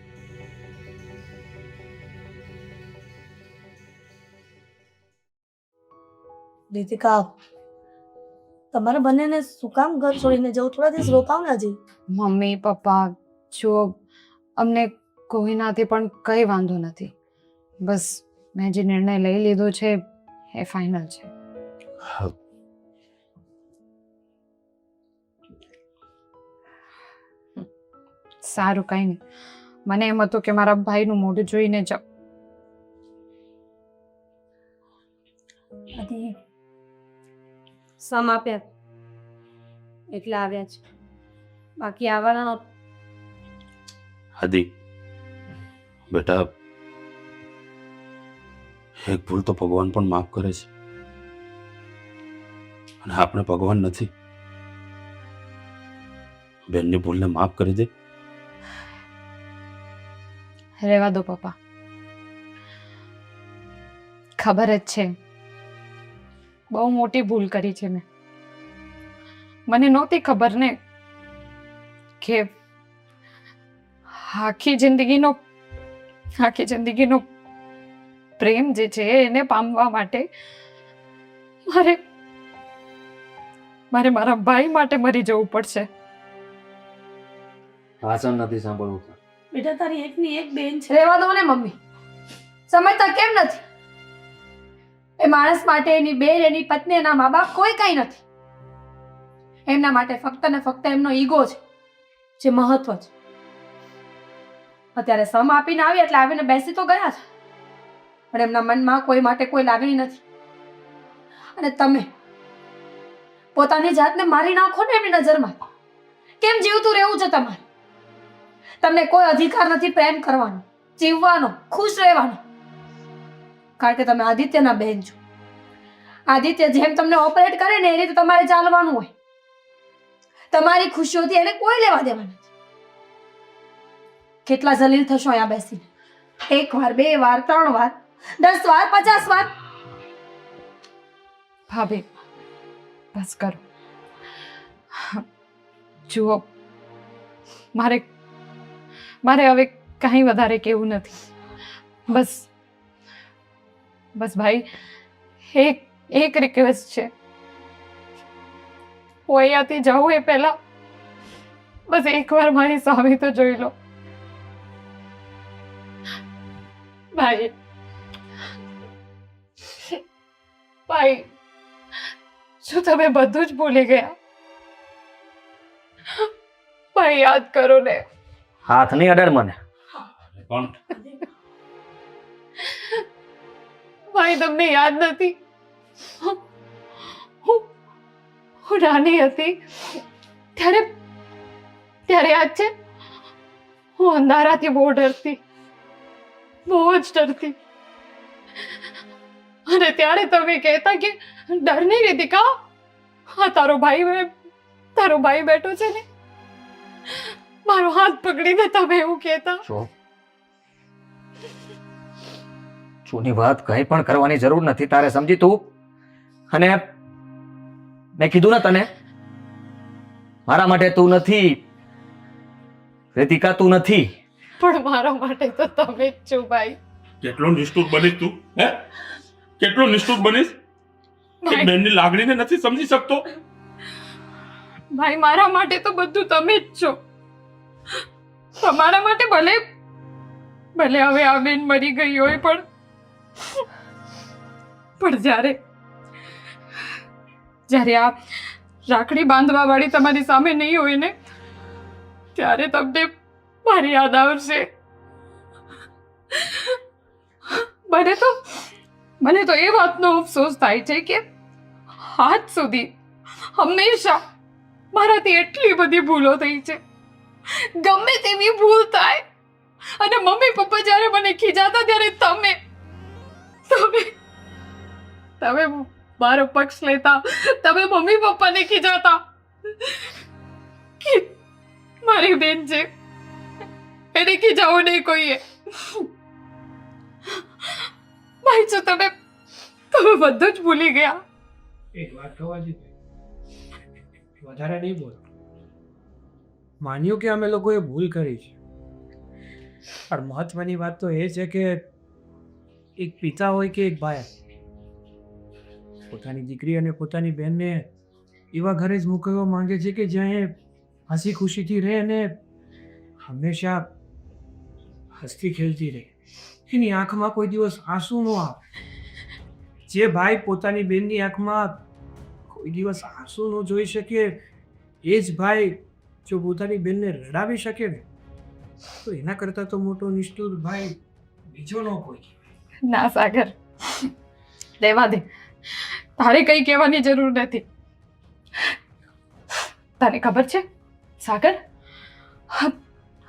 Speaker 3: દીતિકા, તમારે બંનેને શું કામ ઘર છોડીને જવું? થોડા દિવસ રોકાવ ને હજી.
Speaker 4: મમ્મી પપ્પા, જો અમને કોઈનાથી પણ કંઈ વાંધો નથી. બસ મેં જે નિર્ણય લઈ લીધો છે એ ફાઇનલ છે. સારું, કંઈ નહીં. મને એમ હતું કે મારા ભાઈનું મોઢું જોઈને જાઉં.
Speaker 6: આદિ સમ આપ્યા એટલે આવ્યા છે, બાકી આવવાના નહોતા.
Speaker 1: આદિ બેટા, એક ભૂલ તો ભગવાન પણ માફ કરે છે, અને આપણે ભગવાન નથી. બેનની ભૂલને માફ કરી દે.
Speaker 4: રહેવા દો પપ્પા. ખબર જ છે બહુ મોટી ભૂલ કરી છે મેં. મને નહોતી ખબર ને કે આખી જિંદગીનો પ્રેમ જે છે એને પામવા માટે મારે મારા ભાઈ માટે મરી જવું પડશે.
Speaker 2: ભાષણ નથી સાંભળવું.
Speaker 3: બેટા તારી એકની એક બેન છે.
Speaker 6: રહેવા દો ને મમ્મી, સમજતા કેમ નથી? એ માણસ માટે એની બેન, એની પત્ની, એના મા બાપ કોઈ કઈ નથી. એમના માટે ફક્ત ને ફક્ત એમનો ઈગો છે જે મહત્વ છે. અત્યારે સમ આપીને આવી એટલે આવીને બેસી તો ગયા છે, પણ એમના મનમાં કોઈ માટે કોઈ લાગણી નથી. અને તમે પોતાની જાતને મારી નાખો ને એમની નજરમાં. કેમ જીવતું રહેવું છે તમારે? તમને કોઈ અધિકાર નથી પ્રેમ કરવાનો, જીવવાનો, ખુશ રહેવાનો. કારણ કે તમે આદિત્યના બહેન છો. આદિત્ય જેમ તમને ઓપરેટ કરે ને એ રીતે તમારે ચાલવાનું હોય. તમારી ખુશીઓથી એને કોઈ લેવા દેવા નથી. કેટલા જલીલ થશો અહીંયા બેસીને? 1 વાર, 2 વાર, 3 વાર, 10 વાર, 50 વાર.
Speaker 4: ભાભી બસ કરો. જુઓ, મારે હવે કંઈ વધારે કહેવું નથી. બસ ભાઈ, એક રિક્વેસ્ટ છે. હું અહીંયાથી જાઉં એ પહેલા બસ એકવાર મારી સામે તો જોઈ લો. ભાઈ શું તમે બધું જ ભૂલી ગયા? ભાઈ યાદ કરો ને.
Speaker 2: હાથ નહીં અડાડ મને.
Speaker 1: પણ
Speaker 4: ભાઈ તમને યાદ નથી? હું નાની હતી ત્યારે યાદ છે? હું અંધારાથી બહુ ડરતી, બહુ જ ડરતી. અને ત્યારે તમે કહેતા કે ડર નહીં રીતિકા, હા તારો ભાઈ બેઠો છે ને. મારો હાથ પકડીને તમે એવું કહેતા.
Speaker 2: જૂની વાત કઈ પણ કરવાની જરૂર નથી તારે, સમજી તું? અને મેં કીધું ને તને, મારા માટે તું નથી રીતિકા, તું નથી.
Speaker 4: પણ મારા માટે તો તમે જ છો ભાઈ.
Speaker 1: કેટલો નિષ્ઠુર બનીશ તું? હે, કેટલો નિષ્ઠુર બનીશ? એક બેનની લાગણીને નથી સમજી શકતો?
Speaker 4: ભાઈ મારા માટે તો બધું તમે જ છો. તમારા માટે ભલે હવે આ બેન મરી ગઈ હોય, પણ જ્યારે આ રાખડી બાંધવા વાળી તમારી સામે નહીં હોય ને, ત્યારે તમને મારી યાદ આવશે. મને તો એ વાતનો અફસોસ થાય છે કે આજ સુધી હંમેશા મારાથી એટલી બધી ભૂલો થઈ છે. ગમે તેવી ભૂલ થાય અને મમ્મી પપ્પા જ્યારે મને ખીજાતા ત્યારે તમે મારો પક્ષ લેતા, તમે મમ્મી પપ્પાને ખીજાતા કે મારી બેન છે એને ખીજાવું નહીં કોઈએ. ભાઈ જો તમે બધું જ ભૂલી ગયા.
Speaker 5: એક વાત કહેવા દે, વધારે નહીં બોલ. માન્યું કે અમે લોકોએ ભૂલ કરી છે, પણ મહત્વની વાત તો એ છે કે એક પિતા હોય કે એક ભાઈ પોતાની દીકરી અને પોતાની બહેનને એવા ઘરે જ મોકલવા માંગે છે કે જ્યાં એ હસી ખુશીથી રહે અને હંમેશા હસતી ખેલતી રહે. એની આંખમાં કોઈ દિવસ આંસુ ન આવે. જે ભાઈ પોતાની બહેનની આંખમાં કોઈ દિવસ આંસુ ન જોઈ શકે, એ જ ભાઈ જો પોતાની બહેનને રડાવી શકે ને, તો એના કરતાં તો મોટો નિષ્ઠુર ભાઈ બીજો ન કોઈ.
Speaker 6: ના સાગર, રહેવા દે. તારે કંઈ કહેવાની જરૂર નથી. તને ખબર છે સાગર,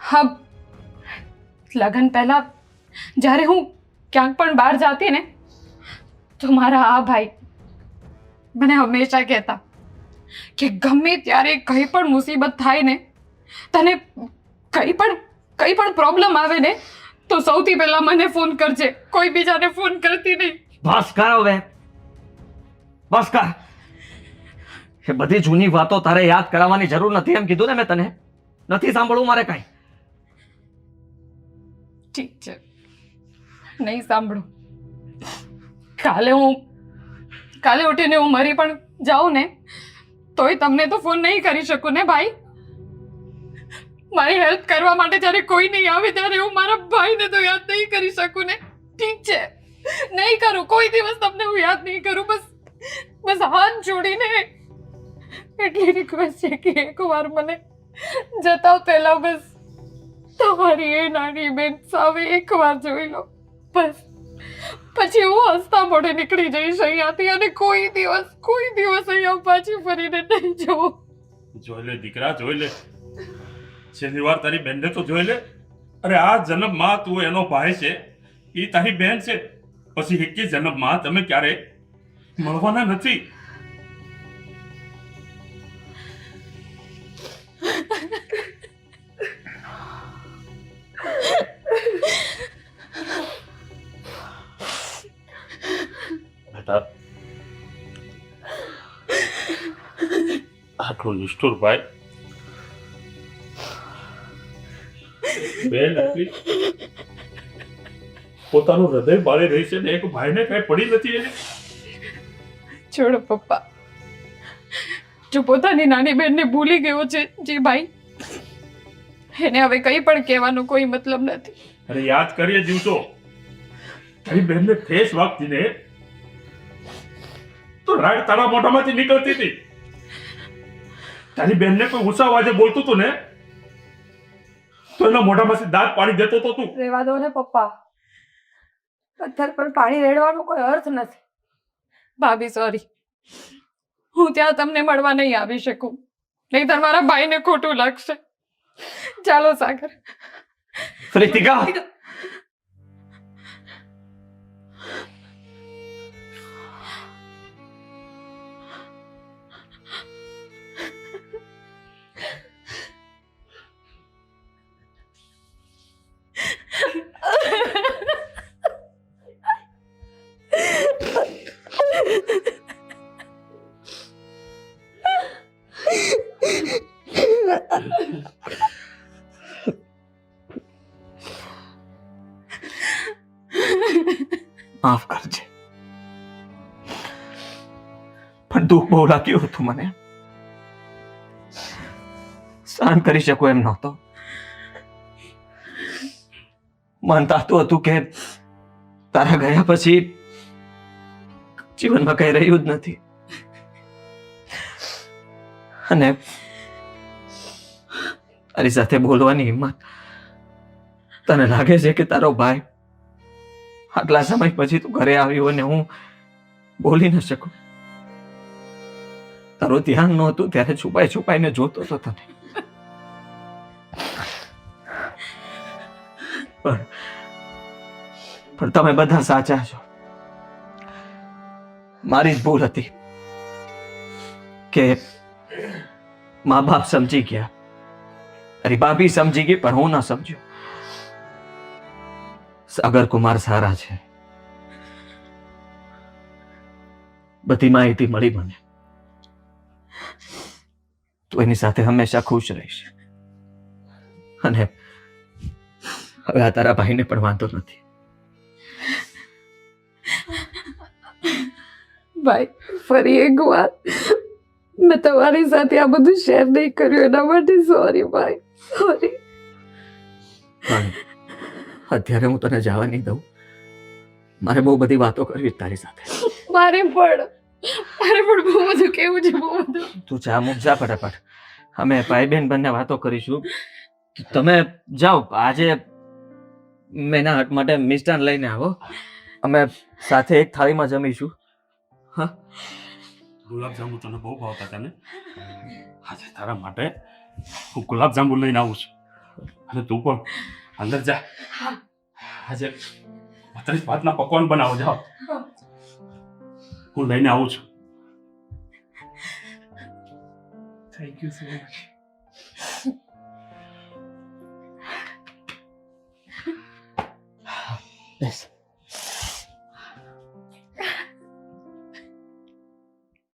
Speaker 6: હા, લગ્ન પહેલા જ્યારે હું ક્યાંક પણ બહાર જાતી ને તો મારા આ ભાઈ મને હંમેશા કહેતા કે ગમે ત્યારે કંઈ પણ મુસીબત થાય ને, તને કંઈ પણ પ્રોબ્લેમ આવે ને તો સૌથી પહેલા મને ફોન કરજે, કોઈ બીજાને ફોન કરતી નહીં.
Speaker 2: બસ કર હવે, બસ કર. એ બધી જૂની વાતો તારે યાદ કરાવવાની જરૂર નથી એમ કીધું ને મેં તને. નથી સાંભળવું મારે કાંઈ.
Speaker 6: ઠીક છે, નહીં સાંભળું. કાલે ઉઠીને હું મરી પણ જાઉં ને તોય તમને તો ફોન નહીં કરી શકું ને ભાઈ. મારી હેલ્પ કરવા માટે જ્યારે કોઈ નહીં આવે ત્યારે હું મારા ભાઈને તો યાદ નહીં કરી શકું ને. ઠીક છે, નહીં કરું, કોઈ દિવસ તમને હું યાદ નહીં કરું. બસ હાથ જોડીને એટલી રિક્વેસ્ટ છે કે એકવાર મને જતા પહેલા બસ તમારી એ નાની બેન સામે એકવાર જોઈ લો. બસ પછી હું હસતા મોઢે નીકળી જઈશ અહીંયાથી અને કોઈ દિવસ અહીંયા પાછી ફરીને નહીં જવું.
Speaker 1: જોઈ લે દીકરા, જોઈ લે. છેલ્લી વાર તારી બેનને તો જોઈ લે. અરે આ જન્મમાં તું એનો ભાઈ છે, એ તારી બેન છે. પછી એકે જન્મમાં તમે ક્યારે મળવાના નથી. બેટા, આટલું નિષ્ઠુર ભાઈ બેન એટલી પોતાનું હૃદય બાળી રહી છે ને એક ભાઈને કઈ પડી નથી એને.
Speaker 6: છોડો પપ્પા, જો પોતાની નાની બેનને ભૂલી ગયો છે જે ભાઈ, એને હવે કંઈ પણ કહેવાનો કોઈ મતલબ નથી.
Speaker 1: અરે યાદ કરીએ દિવસો, તારી બેનને ઠેસ વાગતી ને તો રાડ તારા મોઢામાંથી નીકળતી હતી. તારી બેનને કોઈ ઊંચા અવાજે બોલતું હતું ને તો એના મોઢામાંથી દાંત પાડી દેતો તો તું.
Speaker 6: રહેવા દો ને પપ્પા, પથ્થર પર પાણી રેડવાનો કોઈ અર્થ નથી. ભાભી સોરી, હું ત્યાં તમને મળવા નહીં આવી શકું, નહીંતર મારા ભાઈને ખોટું લાગશે. ચાલો સાગર.
Speaker 2: રીતિકા, માફ કરજે, પણ દુઃખ બહુ લાગ્યું હતું મને. સહન કરી શકું એમ નહોતો. મન તાતું હતું કે તારા ગયા પછી જીવનમાં કઈ રહ્યું જ નથી. અને તારી સાથે બોલવાની હિંમત, તને લાગે છે કે તારો ભાઈ આટલા સમય પછી તું ઘરે આવ્યો અને હું બોલી ન શકું? તારું ધ્યાન નહોતું ત્યારે છુપાઈને જોતો હતો તને. પણ તમે બધા સાચા છો. મારી જ ભૂલ હતી કે મા બાપ સમજી ગયા, અરે ભાભી સમજી ગઈ પણ હું ના સમજ્યો. સાગર કુમાર સારા છે, બધી માહિતી મળી મને. તું એની સાથે હંમેશા ખુશ રહીશ અને હવે આ તારા ભાઈને પણ વાંધો નથી.
Speaker 6: ભાઈ, ફરી એકવાર મેં તમારી સાથે આ બધું શેર નહીં કર્યું એના માટે સોરી ભાઈ, સોરી.
Speaker 2: પણ અત્યારે હું તને જવા નહીં દઉં. મારે બહુ બધી વાતો કરવી છે તારી સાથે.
Speaker 6: મારે પણ બહુ બધું કેવું છે, બહુ બધું.
Speaker 2: તું ચા મૂક, જા ફટાફટ. અમે ભાઈ બહેન બંને વાતો કરીશું. તમે જાઓ આજે મેના હટ માટે મિષ્ટાન લઈને આવો અમે સાથે એક થાળીમાં જમીશું.
Speaker 1: ગુલાબજાંબુ તને બહુ ભાવતા તને આજે તારા માટે હું ગુલાબજાંબુ લઈને આવું છું અને તું પણ અંદર જા. આજે 32 ભાતના પકવાન બનાવો જાઓ. હું લઈને આવું છું.
Speaker 5: Thank you so much.
Speaker 2: Base.